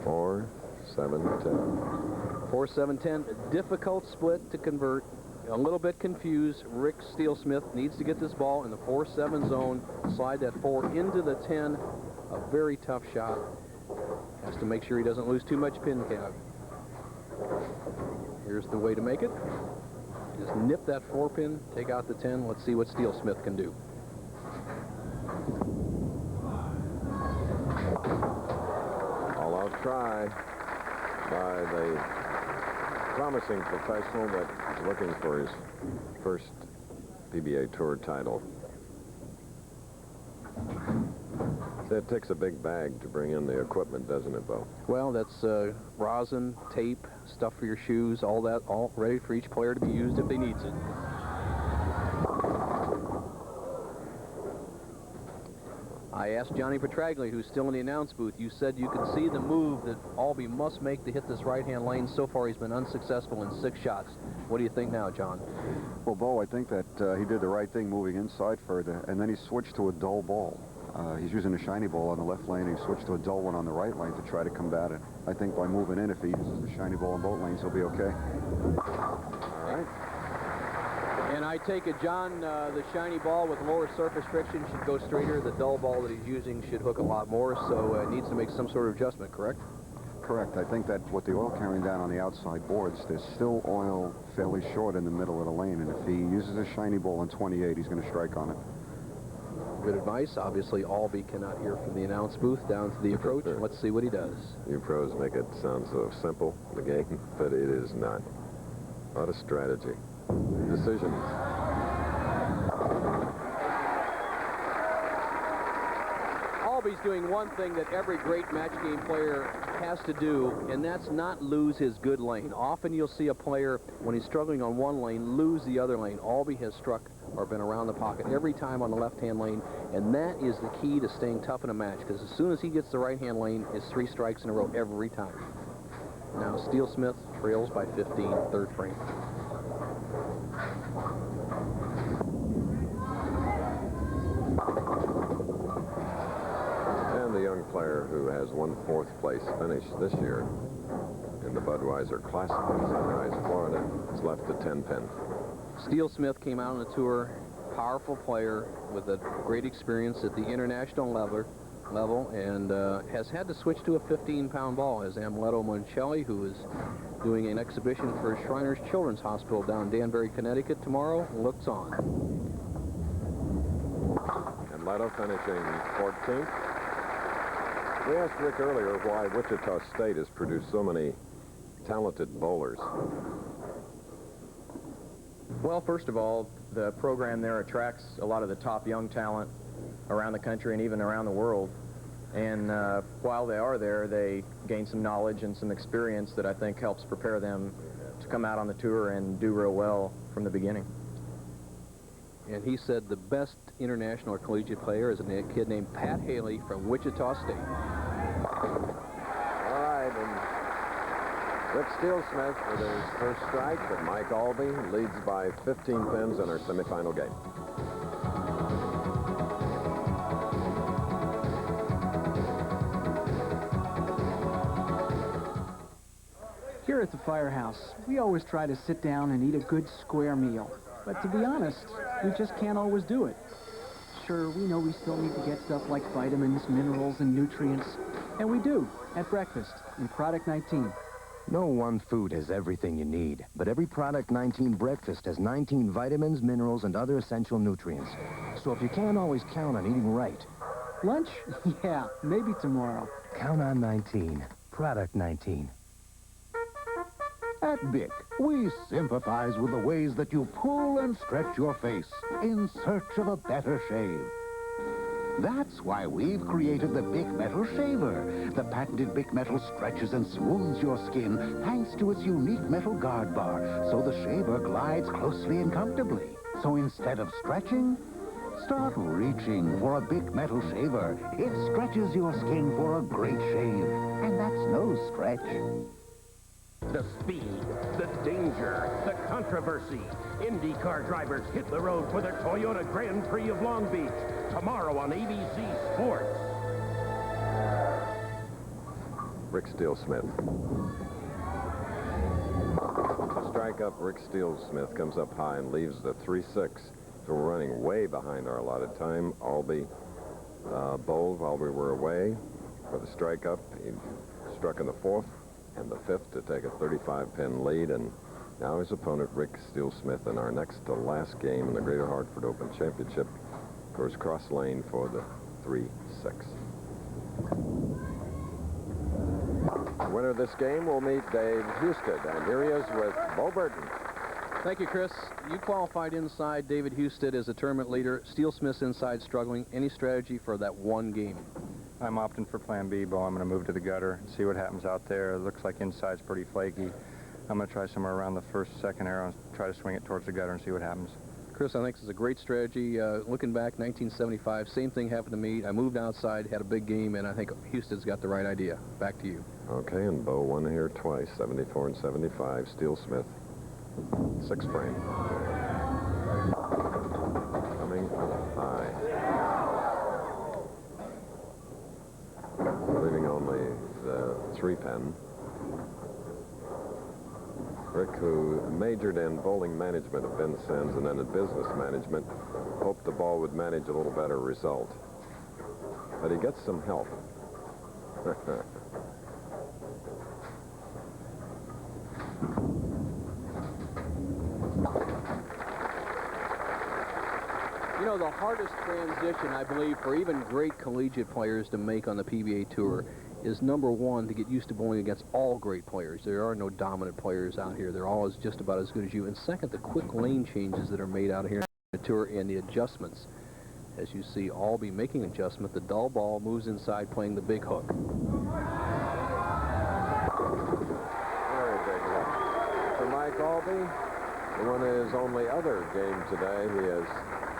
B: Four, 7, 10.
A: 4, 7, 10. Difficult split to convert. A little bit confused. Rick Steelsmith needs to get this ball in the 4-7 zone. Slide that 4 into the 10. A very tough shot. Has to make sure he doesn't lose too much pin count. Here's the way to make it. Just nip that 4-pin, take out the 10. Let's see what Steelsmith can do.
B: All-out try by the promising professional that is looking for his first PBA Tour title. It takes a big bag to bring in the equipment, doesn't it, Bo?
A: Well, that's rosin, tape, stuff for your shoes, all that, all ready for each player to be used if they needs it. I asked Johnny Petraglia, who's still in the announce booth. You said you could see the move that Albee must make to hit this right-hand lane. So far, he's been unsuccessful in 6 shots. What do you think now, John?
C: Well, Bo, I think that he did the right thing moving inside further, and then he switched to a dull ball. He's using a shiny ball on the left lane, and he switched to a dull one on the right lane to try to combat it. I think by moving in, if he uses the shiny ball in both lanes, he'll be okay.
A: All right. And I take it, John, the shiny ball with lower surface friction should go straighter. The dull ball that he's using should hook a lot more, so it needs to make some sort of adjustment, correct?
C: Correct. I think that with the oil carrying down on the outside boards, there's still oil fairly short in the middle of the lane, and if he uses a shiny ball in 28, he's going to strike on it.
A: Good advice. Obviously, Albee cannot hear from the announce booth down to the approach. Let's see what he does.
B: You pros make it sound so simple, the game, but it is not. A lot of strategy. Decisions.
A: Albee's doing one thing that every great match game player has to do, and that's not lose his good lane. Often you'll see a player, when he's struggling on one lane, lose the other lane. Albee has struck or been around the pocket every time on the left-hand lane, and that is the key to staying tough in a match, because as soon as he gets the right-hand lane, it's 3 strikes in a row every time. Now, Steele Smith trails by 15, third frame.
B: And the young player who has won 4th place finish this year in the Budweiser Classic in Sunrise, Florida, is left to 10 pin.
A: Steele Smith came out on the tour, powerful player with a great experience at the international level and has had to switch to a 15-pound ball, as Amuleto Moncelli, who is doing an exhibition for Shriners Children's Hospital down in Danbury, Connecticut tomorrow, looks on.
B: And Leto finishing 14th. We asked Rick earlier why Wichita State has produced so many talented bowlers.
K: Well, first of all, the program there attracts a lot of the top young talent around the country and even around the world. And while they are there, they gain some knowledge and some experience that I think helps prepare them to come out on the tour and do real well from the beginning.
A: And he said the best international or collegiate player is a kid named Pat Haley from Wichita State.
B: All right, and Rick Steele Smith with his first strike, but Mike Albee leads by 15 pins in our semifinal game.
I: Here at the firehouse, we always try to sit down and eat a good square meal. But to be honest, we just can't always do it. Sure, we know we still need to get stuff like vitamins, minerals, and nutrients. And we do, at breakfast, in Product 19.
M: No one food has everything you need, but every Product 19 breakfast has 19 vitamins, minerals, and other essential nutrients. So if you can't always count on eating right...
I: Lunch? Yeah, maybe tomorrow.
M: Count on 19. Product 19.
W: At BIC, we sympathize with the ways that you pull and stretch your face in search of a better shave. That's why we've created the BIC Metal Shaver. The patented BIC Metal stretches and smooths your skin thanks to its unique metal guard bar, so the shaver glides closely and comfortably. So instead of stretching, start reaching for a BIC Metal Shaver. It stretches your skin for a great shave, and that's no stretch.
N: The speed, the danger, the controversy. IndyCar drivers hit the road for their Toyota Grand Prix of Long Beach. Tomorrow on ABC Sports.
B: Rick Steele Smith. To strike up, Rick Steele Smith comes up high and leaves the 3-6. So we're running way behind our allotted time. Albee bowled while we were away for the strike up. He struck in the 4th. And the 5th to take a 35-pin lead, and now his opponent, Rick Steele Smith, in our next to last game in the Greater Hartford Open Championship, goes cross lane for the 3-6. The winner of this game will meet Dave Husted, and here he is with Bo Burton.
A: Thank you, Chris. You qualified inside. David Husted as a tournament leader. Steele Smith's inside struggling. Any strategy for that one game?
K: I'm opting for Plan B, Bo. I'm going to move to the gutter and see what happens out there. It looks like inside's pretty flaky. I'm going to try somewhere around the 1st, 2nd arrow and try to swing it towards the gutter and see what happens.
A: Chris, I think this is a great strategy. Looking back, 1975, same thing happened to me. I moved outside, had a big game, and I think Houston's got the right idea. Back to you.
B: Okay, and Bo won here twice, 74 and 75. Steel Smith, 6 frame. Coming high. Leaving only the 3-pin. Rick, who majored in bowling management at Ben Sands and then in business management, hoped the ball would manage a little better result. But he gets some help.
A: You know, the hardest transition, I believe, for even great collegiate players to make on the PBA Tour is, number one, to get used to bowling against all great players. There are no dominant players out here. They're all just about as good as you. And second, the quick lane changes that are made out here on the tour and the adjustments. As you see, Albee making adjustment. The dull ball moves inside, playing the big hook.
B: Very big hook. For Mike Albee, who won his only other game today, he has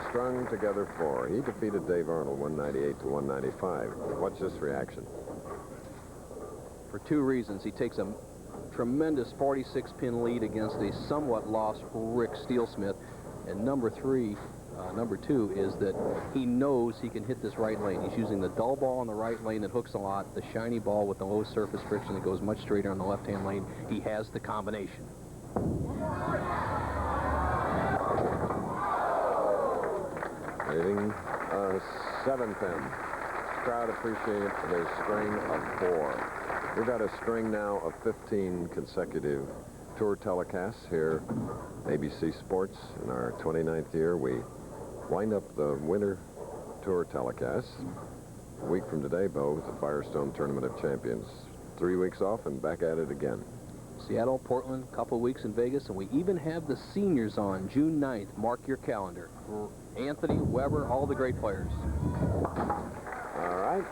B: strung together 4. He defeated Dave Arnold 198 to 195. What's his reaction?
A: For 2 reasons. He takes a tremendous 46-pin lead against a somewhat lost Rick Steelsmith. And number 2 is that he knows he can hit this right lane. He's using the dull ball on the right lane that hooks a lot, the shiny ball with the low surface friction that goes much straighter on the left-hand lane. He has the combination.
B: Leading a 7-pin. Crowd appreciated his string of 4. We've got a string now of 15 consecutive tour telecasts here, ABC Sports. In our 29th year, we wind up the winter tour telecasts. A week from today, Bo, with the Firestone Tournament of Champions. 3 weeks off and back at it again.
A: Seattle, Portland, a couple of weeks in Vegas, and we even have the seniors on June 9th. Mark your calendar. Anthony, Weber, all the great players.
B: All right.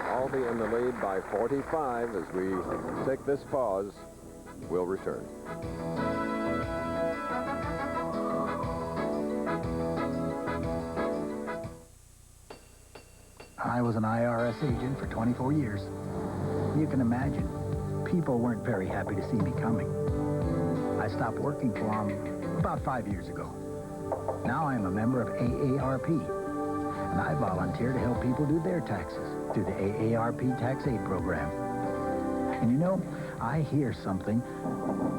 B: Albee in the lead by 45. As we take this pause, we'll return.
P: I was an IRS agent for 24 years. You can imagine, people weren't very happy to see me coming. I stopped working for them about 5 years ago. Now I'm a member of AARP, and I volunteer to help people do their taxes through the AARP Tax Aid Program. And you know, I hear something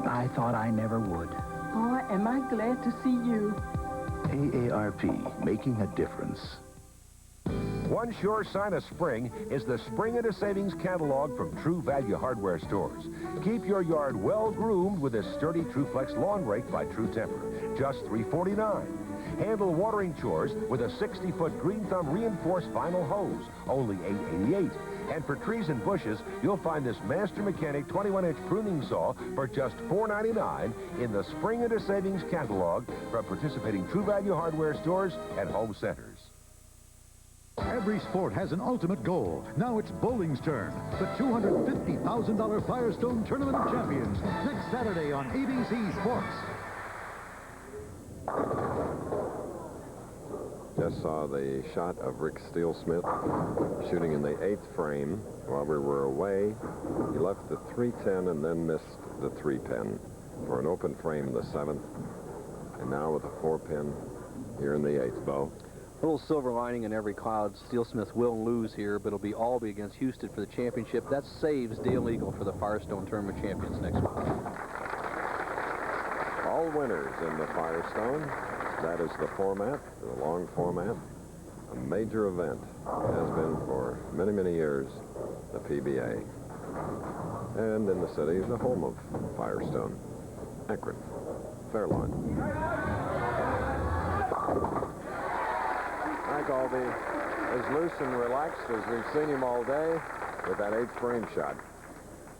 P: I thought I never would.
Q: Oh, am I glad to see you.
V: AARP, making a difference.
N: One sure sign of spring is the Spring Into Savings catalog from True Value Hardware stores. Keep your yard well groomed with this sturdy TrueFlex lawn rake by True Temper, just $3.49. Handle watering chores with a 60-foot Green Thumb reinforced vinyl hose, only $8.88. And for trees and bushes, you'll find this Master Mechanic 21-inch pruning saw for just $4.99 in the Spring Into Savings catalog from participating True Value Hardware stores and home centers.
W: Every sport has an ultimate goal. Now it's bowling's turn. The $250,000 Firestone Tournament of Champions, next Saturday on ABC Sports.
B: Just saw the shot of Rick Steelsmith shooting in the 8th frame. While we were away, he left the 3-10 and then missed the 3-pin for an open frame in the 7th. And now with a 4-pin here in the 8th, Bo.
A: A little silver lining in every cloud. Steelsmith will lose here, but it'll be Albee against Houston for the championship. That saves Dale Eagle for the Firestone Tournament champions next week.
B: All winners in the Firestone. That is the format, the long format. A major event has been for many, many years, the PBA. And in the city, the home of Firestone, Akron, FAIRLAWN. Mike Albee as loose and relaxed as we've seen him all day with that 8th frame shot.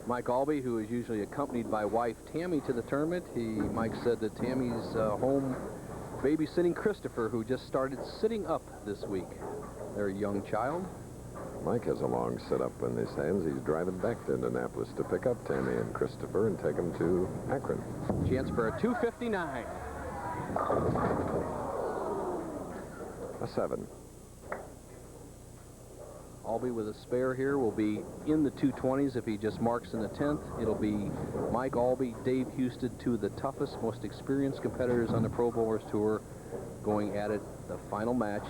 A: Mike Albee, who is usually accompanied by wife Tammy to the tournament. Mike said that Tammy's home babysitting Christopher, who just started sitting up this week. Their young child.
B: Mike has a long sit-up in his hands. He's driving back to Indianapolis to pick up Tammy and Christopher and take them to Akron.
A: Chance for a 259.
B: A 7.
A: Albee with a spare here will be in the 220s if he just marks in the 10th. It'll be Mike Albee, Dave Houston, two of the toughest, most experienced competitors on the Pro Bowlers Tour, going at it the final match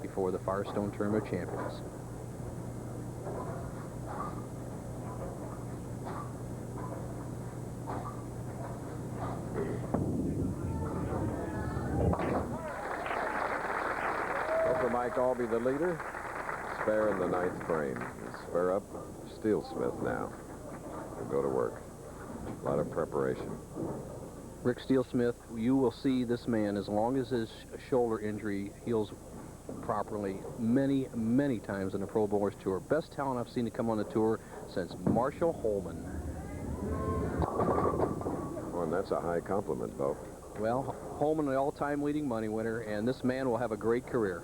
A: before the Firestone Tournament of Champions.
B: For Mike Albee, the leader. Spare in the 9th frame. Spare up. Steelsmith now. We'll go to work. A lot of preparation.
A: Rick Steelsmith, you will see this man, as long as his shoulder injury heals properly, many, many times on the Pro Bowlers Tour. Best talent I've seen to come on the tour since Marshall Holman.
B: Well, and that's a high compliment, Bo.
A: Well, Holman, the all-time leading money winner, and this man will have a great career.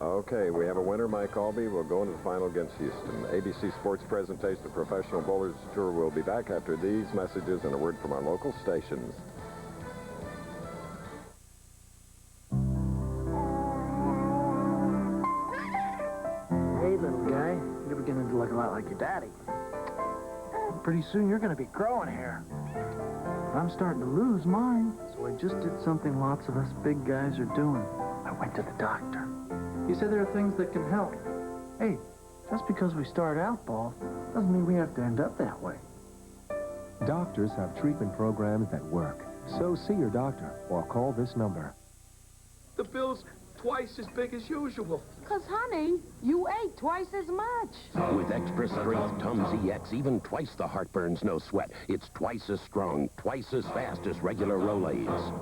B: Okay, we have a winner, Mike Albee. We'll go into the final against Houston. ABC Sports presentation of Professional Bowlers Tour will be back after these messages and a word from our local stations.
F: Hey, little guy, you're beginning to look a lot like your daddy. Pretty soon you're going to be growing hair. I'm starting to lose mine, so I just did something lots of us big guys are doing. I went to the doctor. He said there are things that can help. Hey, just because we start out bald doesn't mean we have to end up that way.
R: Doctors have treatment programs that work. So see your doctor or call this number.
S: The bill's twice as big as usual.
Q: 'Cause, honey, you ate twice as much.
G: With extra strength Tums EX, even twice the heartburn's no sweat. It's twice as strong, twice as fast as regular Rolaids.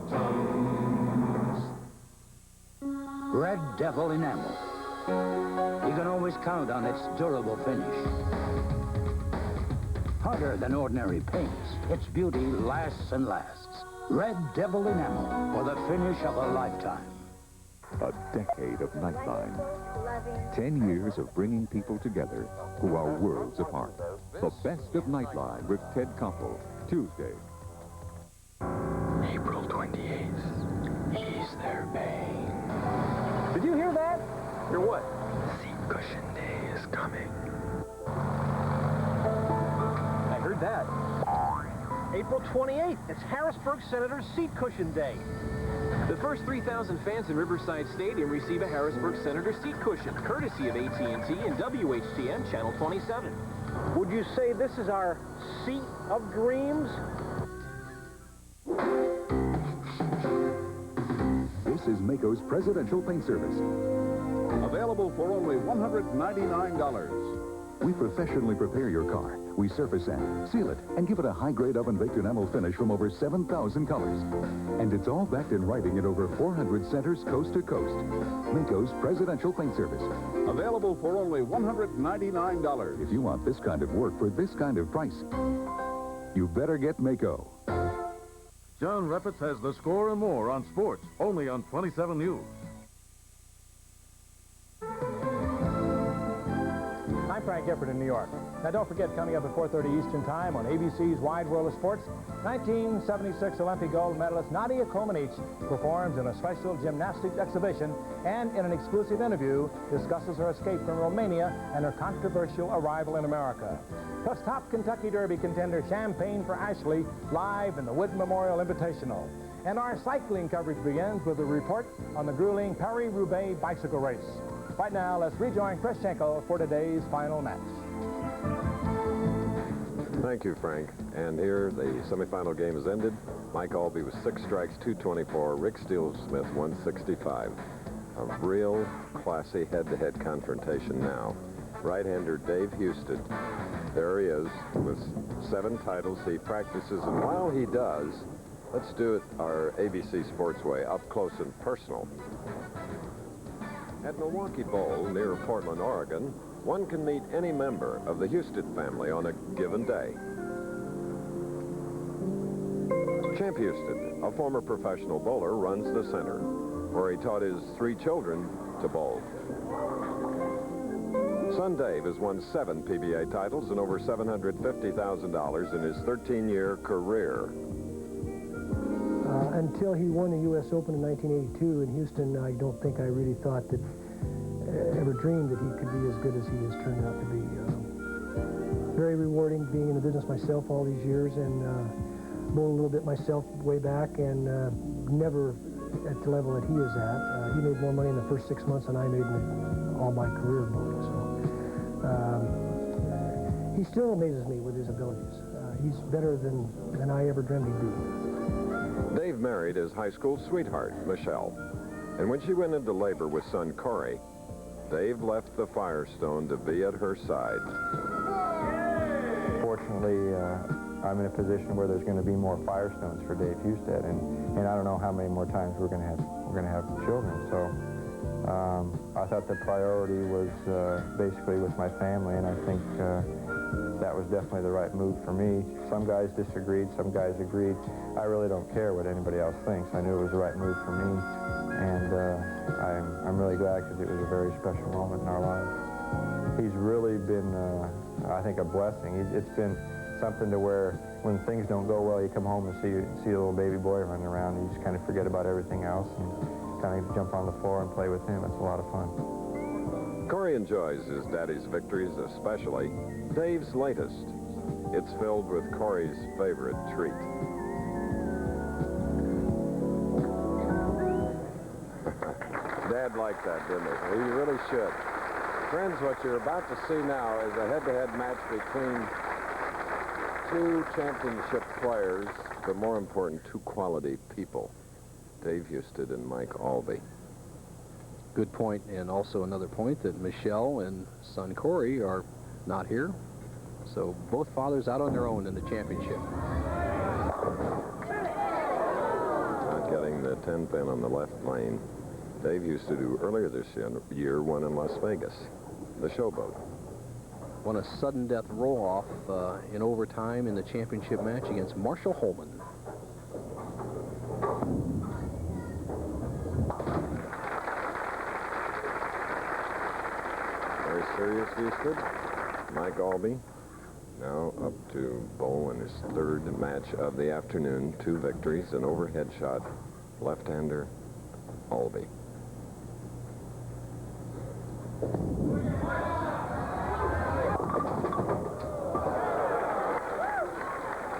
T: Red Devil enamel. You can always count on its durable finish. Harder than ordinary paints, its beauty lasts and lasts. Red Devil enamel for the finish of a lifetime.
J: A decade of Nightline. 10 years of bringing people together who are worlds apart. The best of Nightline with Ted Koppel, Tuesday.
S: April 28th. Ease their pain.
O: Did you hear that? Hear what?
S: Seat cushion day is coming.
O: I heard that. April 28th. It's Harrisburg Senator's Seat Cushion Day.
X: The first 3,000 fans in Riverside Stadium receive a Harrisburg Senator seat cushion, courtesy of AT&T and WHTN Channel 27.
O: Would you say this is our seat of dreams?
J: This is Mako's Presidential Paint Service.
H: Available for only $199.
J: We professionally prepare your car. We surface it, seal it, and give it a high-grade oven-baked enamel finish from over 7,000 colors. And it's all backed in writing in over 400 centers coast to coast. Mako's Presidential Paint Service.
H: Available for only $199.
J: If you want this kind of work for this kind of price, you better get Mako.
Y: John Reppitz has the score and more on sports, only on 27 News.
O: I'm Frank Gifford in New York. Now, don't forget, coming up at 4:30 Eastern Time on ABC's Wide World of Sports, 1976 Olympic gold medalist Nadia Comaneci performs in a special gymnastics exhibition and in an exclusive interview discusses her escape from Romania and her controversial arrival in America. Plus, top Kentucky Derby contender Champagne for Ashley live in the Wood Memorial Invitational. And our cycling coverage begins with a report on the grueling Paris-Roubaix bicycle race. Right now, let's rejoin Chris Schenkel for today's final match.
B: Thank you, Frank. And here, the semifinal game has ended. Mike Albee with 6 strikes, 224. Rick Steelsmith, 165. A real classy head-to-head confrontation now. Right-hander Dave Houston. There he is with 7 titles. He practices, and while he does, let's do it our ABC Sports way, up close and personal. At Milwaukee Bowl, near Portland, Oregon, one can meet any member of the Houston family on a given day. Champ Houston, a former professional bowler, runs the center, where he taught his 3 children to bowl. Son Dave has won 7 PBA titles and over $750,000 in his 13-year career.
C: until he won the U.S. Open in 1982 in Houston, I don't think I really thought that, ever dreamed that he could be as good as he has turned out to be. Very rewarding being in the business myself all these years, and bowled a little bit myself way back, and never at the level that he is at. He made more money in the first 6 months than I made in all my career bowling. So he still amazes me with his abilities. He's better than I ever dreamed he'd be.
B: Dave married his high school sweetheart, Michelle. And when she went into labor with son Corey, Dave left the Firestone to be at her side.
D: Fortunately, I'm in a position where there's going to be more Firestones for Dave Husted, and I don't know how many more times we're going to have children. So I thought the priority was basically with my family, and I think that was definitely the right move for me. Some guys disagreed, some guys agreed. I really don't care what anybody else thinks. I knew it was the right move for me, and I'm really glad, because it was a very special moment in our lives. He's really been, I think, a blessing. It's been something to where when things don't go well, you come home and see a little baby boy running around, and you just kind of forget about everything else and kind of jump on the floor and play with him. It's a lot of fun.
B: Corey enjoys his daddy's victories, especially Dave's latest. It's filled with Corey's favorite treat. Dad liked that, didn't he? He really should. Friends, what you're about to see now is a head-to-head match between two championship players, but more important, two quality people, Dave Husted and Mike Albee.
A: Good point, and also another point that Michelle and son Corey are not here. So both fathers out on their own in the championship.
B: Not getting the 10-pin on the left lane. Dave Husted, who earlier this year won in Las Vegas, the Showboat.
A: Won a sudden death roll-off in overtime in the championship match against Marshall Holman.
B: Very serious Husted. Mike Albee now up to bowl in his third match of the afternoon. 2 victories, an overhead shot, left-hander Albee.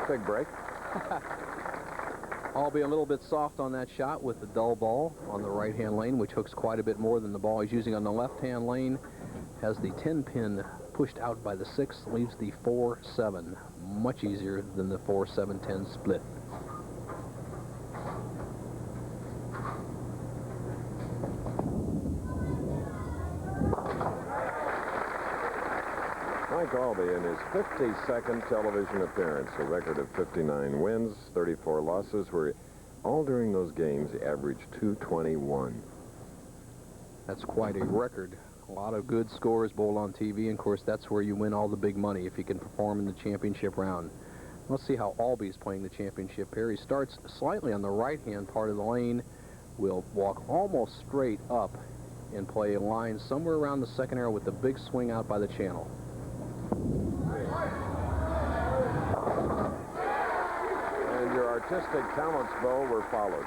B: Big break.
A: Albee a little bit soft on that shot with the dull ball on the right-hand lane, which hooks quite a bit more than the ball he's using on the left-hand lane. Has the 10-pin pushed out by the 6, leaves the 4-7. Much easier than the 4-7-10 split.
B: Mike Albee in his 52nd television appearance, a record of 59 wins, 34 losses, where all during those games he averaged 221.
A: That's quite a record. A lot of good scores bowled on TV, and of course that's where you win all the big money if you can perform in the championship round. Let's see how Albee's playing the championship pair. He starts slightly on the right-hand part of the lane, will walk almost straight up and play a line somewhere around the second arrow with the big swing out by the channel.
B: And your artistic talents, Bo, were followed.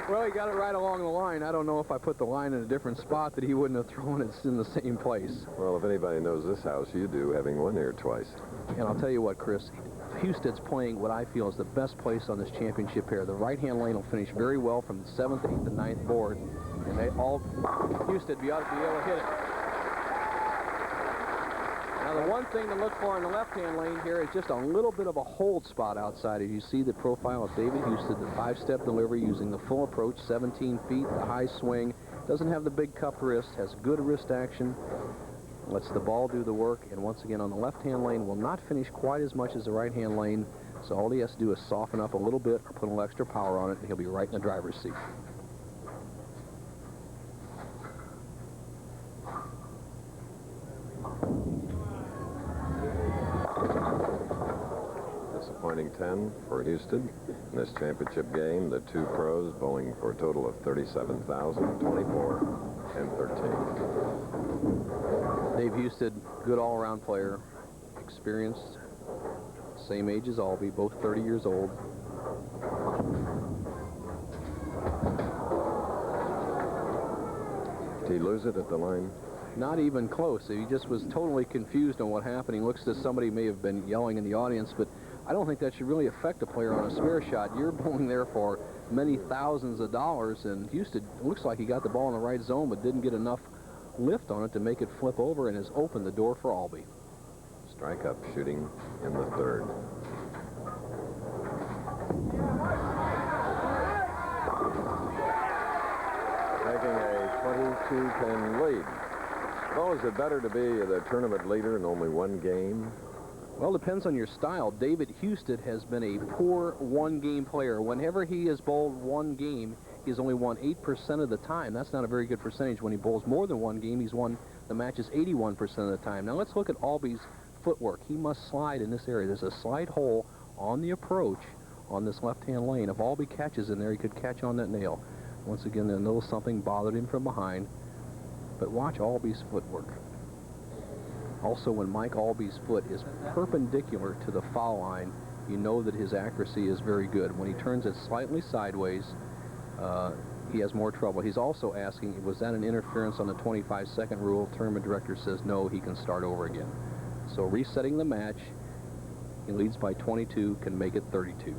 A: Well, he got it right along the line. I don't know if I put the line in a different spot that he wouldn't have thrown it in the same place.
B: Well, if anybody knows this house, you do, having won here twice.
A: And I'll tell you what, Chris, Husted's playing what I feel is the best place on this championship pair. The right-hand lane will finish very well from the 7th, 8th, and 9th board, and they all, Husted be able to hit it. Now, the one thing to look for in the left-hand lane here is just a little bit of a hold spot outside. As you see the profile of David Husted, the 5-step delivery using the full approach, 17 feet, the high swing. Doesn't have the big cupped wrist, has good wrist action, lets the ball do the work, and once again on the left-hand lane will not finish quite as much as the right-hand lane, so all he has to do is soften up a little bit or put a little extra power on it, and he'll be right in the driver's seat.
B: Disappointing 10 for Husted. In this championship game, the 2 pros bowling for a total of 37,000, 24, and 13.
A: Dave Husted, good all-around player, experienced, same age as Albee, both 30 years old.
B: Did he lose it at the line?
A: Not even close. He just was totally confused on what happened. He looks as if somebody may have been yelling in the audience, but I don't think that should really affect a player on a spare shot. You're bowling there for many thousands of dollars, and Houston looks like he got the ball in the right zone but didn't get enough lift on it to make it flip over and has opened the door for Albee.
B: Strike up shooting in the third. Taking a 22-pin lead. Well, is it better to be the tournament leader in only one game?
A: Well, it depends on your style. David Houston has been a poor one-game player. Whenever he has bowled one game, he's only won 8% of the time. That's not a very good percentage. When he bowls more than one game, he's won the matches 81% of the time. Now let's look at Albee's footwork. He must slide in this area. There's a slide hole on the approach on this left-hand lane. If Albee catches in there, he could catch on that nail. Once again, a little something bothered him from behind. But watch Albee's footwork. Also, when Mike Albee's foot is perpendicular to the foul line, you know that his accuracy is very good. When he turns it slightly sideways, he has more trouble. He's also asking, was that an interference on the 25-second rule? Tournament director says no, he can start over again. So resetting the match, he leads by 22, can make it 32.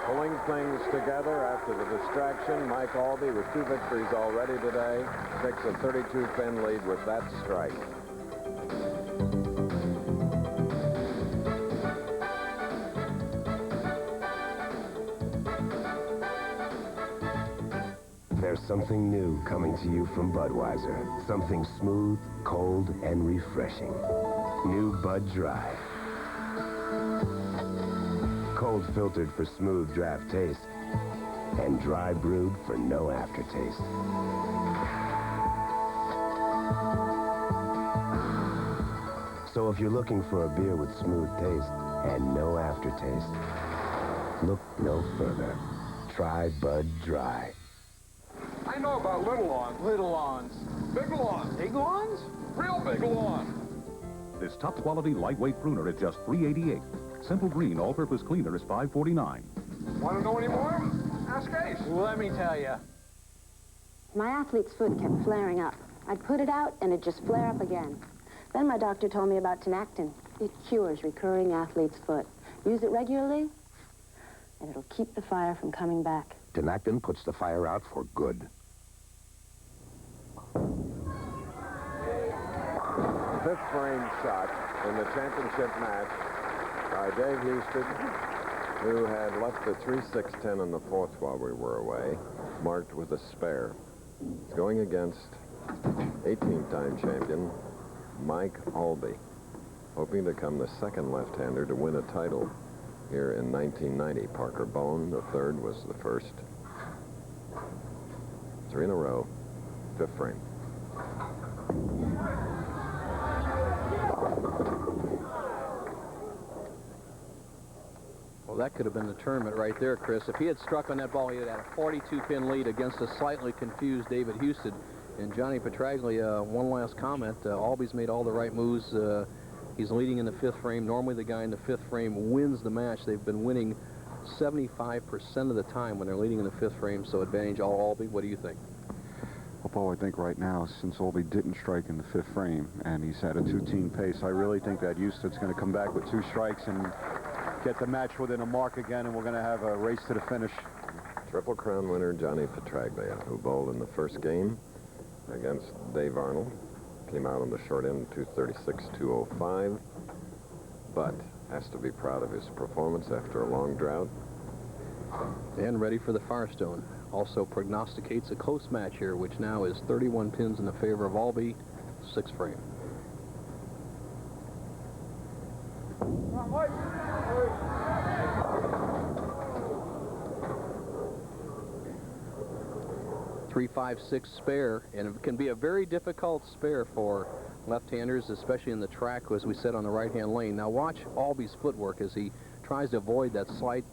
B: Pulling things together after the distraction, Mike Albee with 2 victories already today takes a 32-pin lead with that strike.
G: There's something new coming to you from Budweiser. Something smooth, cold, and refreshing. New Bud Dry. Cold filtered for smooth draft taste, and dry brewed for no aftertaste. So if you're looking for a beer with smooth taste and no aftertaste, look no further. Try Bud Dry.
E: I know about little lawns. Little lawns. Big lawns. Big lawns? Real big lawns.
H: This top-quality lightweight pruner is just $3.88. Simple Green all-purpose cleaner is $5.49.
E: Want to know any more? Ask Ace.
F: Let me tell you.
I: My athlete's foot kept flaring up. I'd put it out, and it'd just flare up again. Then my doctor told me about Tinactin. It cures recurring athlete's foot. Use it regularly, and it'll keep the fire from coming back.
V: Tinactin puts the fire out for good.
B: Fifth frame shot in the championship match by Dave Houston, who had left the 3-6-10 in the fourth while we were away, marked with a spare. He's going against 18-time champion Mike Albee, hoping to become the second left-hander to win a title here in 1990. Parker Bone, the third, was the first. 3 in a row, fifth frame.
A: Well, that could have been the tournament right there, Chris. If he had struck on that ball, he would have had a 42-pin lead against a slightly confused David Houston. And Johnny Petraglia, one last comment. Albee's made all the right moves. He's leading in the fifth frame. Normally the guy in the fifth frame wins the match. They've been winning 75% of the time when they're leading in the fifth frame, so advantage all Albee. What do you think?
L: Well, Paul, I think right now, since Albee didn't strike in the fifth frame, and he's had a 2-team pace, I really think that Houston's going to come back with 2 strikes and get the match within a mark again, and we're going to have a race to the finish.
B: Triple Crown winner Johnny Petraglia, who bowled in the first game against Dave Arnold, came out on the short end, 236-205, but has to be proud of his performance after a long drought.
A: And ready for the Firestone. Also prognosticates a close match here, which now is 31 pins in the favor of Albee, 6th frame. .356 spare, and it can be a very difficult spare for left-handers, especially in the track, as we said, on the right-hand lane. Now watch Albee's footwork as he tries to avoid that slight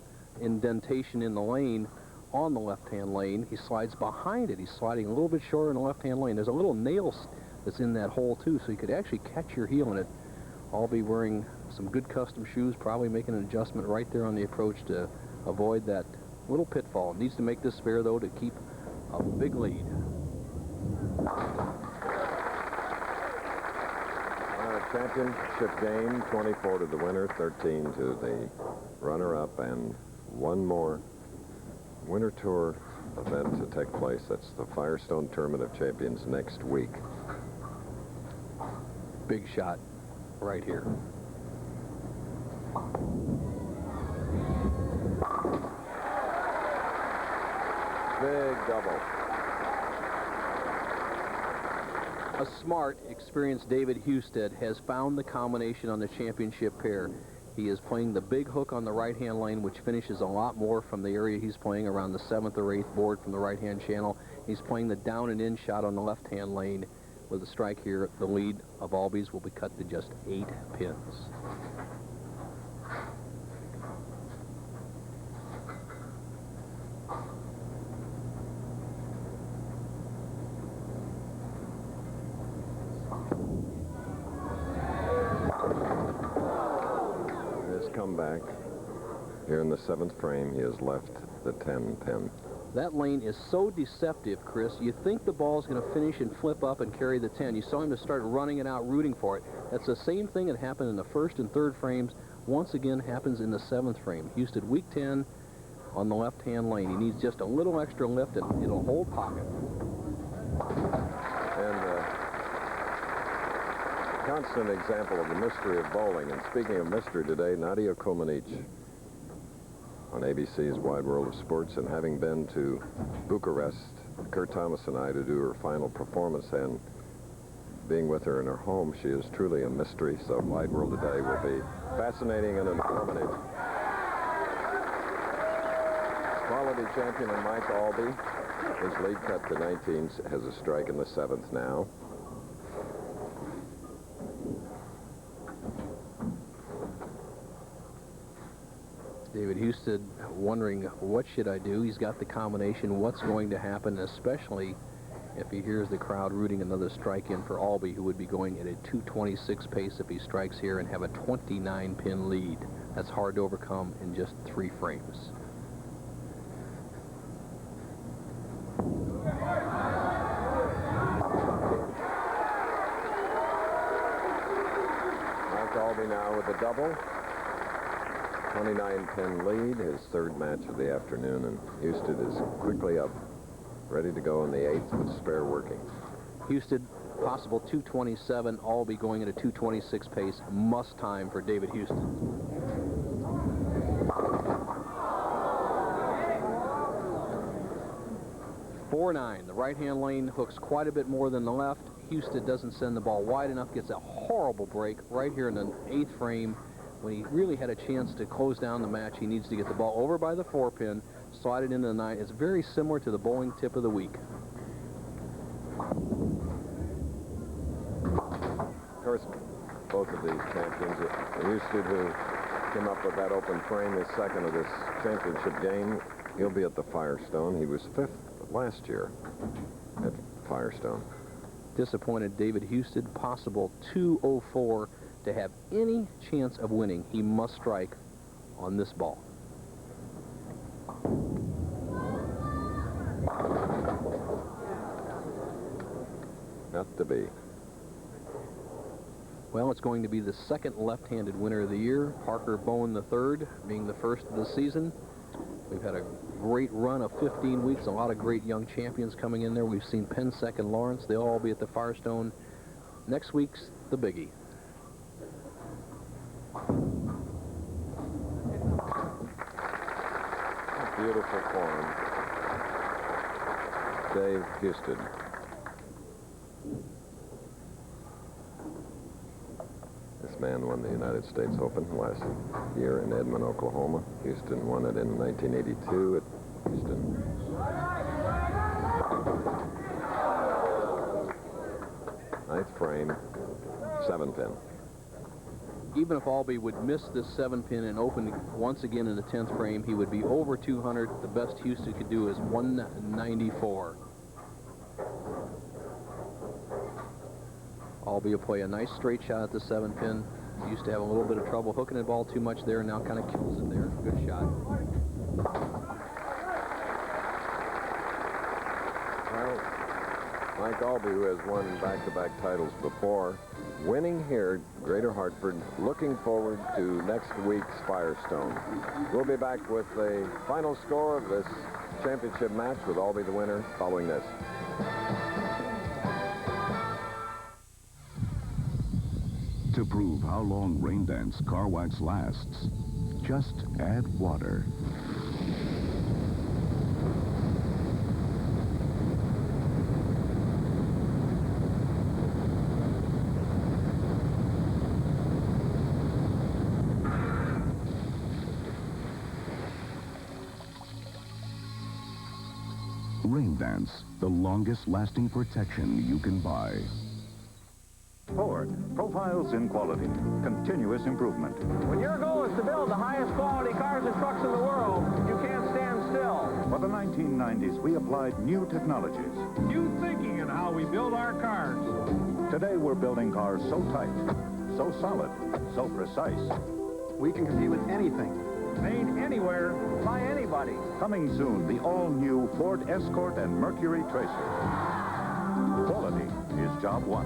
A: indentation in the lane on the left-hand lane. He slides behind it. He's sliding a little bit shorter in the left-hand lane. There's a little nail that's in that hole, too, so you could actually catch your heel in it. Albee wearing some good custom shoes, probably making an adjustment right there on the approach to avoid that Little pitfall. Needs to make this spare, though, to keep a big lead.
B: Championship game, 24 to the winner, 13 to the runner-up, and one more Winter Tour event to take place. That's the Firestone Tournament of Champions next week.
A: Big shot right here.
B: Big double.
A: A smart, experienced David Husted has found the combination on the championship pair. He is playing the big hook on the right-hand lane, which finishes a lot more from the area he's playing, around the 7th or 8th board from the right-hand channel. He's playing the down and in shot on the left-hand lane. With a strike here, the lead of Albies will be cut to just 8 pins.
B: Comeback here in the 7th frame. He has left the 10 pin.
A: That lane is so deceptive, Chris. You think the ball's going to finish and flip up and carry the 10. You saw him to start running it out, rooting for it. That's the same thing that happened in the 1st and 3rd frames. Once again happens in the 7th frame. Husted weak 10 on the left-hand lane. He needs just a little extra lift and it'll hold pocket.
B: And constant example of the mystery of bowling. And speaking of mystery today, Nadia Comaneci on ABC's Wide World of Sports, and having been to Bucharest, Kurt Thomas and I, to do her final performance, and being with her in her home, she is truly a mystery. So Wide World today will be fascinating and informative. Quality champion and Mike Albee. His lead cut to 19, has a strike in the 7th now.
A: David Husted wondering, what should I do? He's got the combination. What's going to happen, especially if he hears the crowd rooting another strike in for Albee, who would be going at a 226 pace if he strikes here and have a 29-pin lead. That's hard to overcome in just 3 frames.
B: Mike Albee now with a double. 29-pin lead, his 3rd match of the afternoon, and Husted is quickly up, ready to go in the 8th with spare working.
A: Husted, possible 227, Albee going at a 226 pace, must time for David Husted. .49, the right-hand lane hooks quite a bit more than the left. Husted doesn't send the ball wide enough, gets a horrible break right here in the 8th frame. When he really had a chance to close down the match, he needs to get the ball over by the 4-pin, slide it into the 9. It's very similar to the bowling tip of the week.
B: Of course, both of these champions, Husted, who came up with that open frame, is 2nd of this championship game. He'll be at the Firestone. He was 5th last year at Firestone.
A: Disappointed David Husted, possible 204. To have any chance of winning, he must strike on this ball.
B: Not to be.
A: Well, it's going to be the 2nd left-handed winner of the year. Parker Bowen III being the 1st of the season. We've had a great run of 15 weeks, a lot of great young champions coming in there. We've seen Pensek and Lawrence. They'll all be at the Firestone. Next week's the biggie.
B: Beautiful form. Dave Husted. This man won the United States Open last year in Edmond, Oklahoma. Houston won it in 1982 at Houston. Ninth frame, 7-pin.
A: Even if Albee would miss this 7-pin and open once again in the 10th frame, he would be over 200. The best Husted could do is 194. Albee will play a nice straight shot at the 7-pin. He used to have a little bit of trouble hooking the ball too much there, and now kind of kills it there. Good shot.
B: Mike Albee, who has won back-to-back titles before, winning here, Greater Hartford, looking forward to next week's Firestone. We'll be back with the final score of this championship match with Albee the winner following this.
H: To prove how long Rain Dance car wax lasts, just add water. Rain Dance, the longest lasting protection you can buy.
J: Ford, profiles in quality, continuous improvement.
K: When your goal is to build the highest quality cars and trucks in the world, you can't stand still.
J: For the 1990s, we applied new technologies.
K: New thinking in how we build our cars.
J: Today, we're building cars so tight, so solid, so precise.
K: We can compete with anything. Made anywhere, by anybody.
J: Coming soon, the all-new Ford Escort and Mercury Tracer. Quality is job one.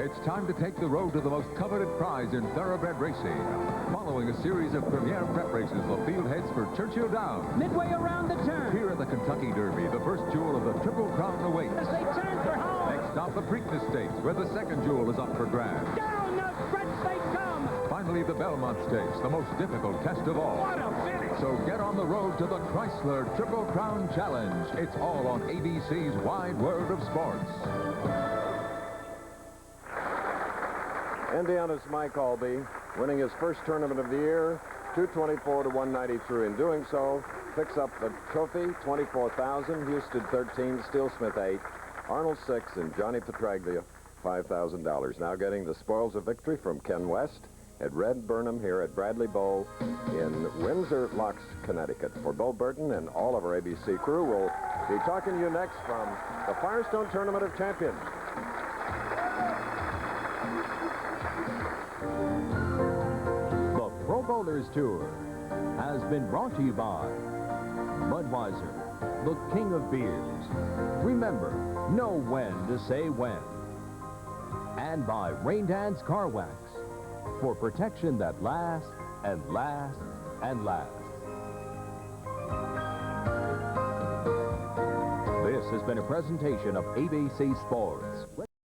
M: It's time to take the road to the most coveted prize in thoroughbred racing. Following a series of premier prep races, the field heads for Churchill Downs.
F: Midway around the turn.
M: Here at the Kentucky Derby, the first jewel of the Triple Crown awaits.
F: As they turn for home.
M: Next stop, the Preakness Stakes, where the second jewel is up for grabs.
F: Down the stretch they come.
M: Finally, the Belmont Stakes, the most difficult test of all.
F: What a finish.
M: So get on the road to the Chrysler Triple Crown Challenge. It's all on ABC's Wide World of Sports.
B: Indiana's Mike Albee, winning his first tournament of the year, 224 to 193. In doing so, picks up the trophy, 24,000, Houston 13, Steelsmith 8, Arnold 6, and Johnny Petraglia $5,000. Now getting the spoils of victory from Ken West at Red Burnham here at Bradley Bowl in Windsor Locks, Connecticut. For Bo Burton and all of our ABC crew, we'll be talking to you next from the Firestone Tournament of Champions.
N: The Pro Bowlers Tour has been brought to you by Budweiser, the king of beers. Remember, know when to say when. And by Rain Dance Car Wax, for protection that lasts and lasts and lasts. This has been a presentation of ABC Sports.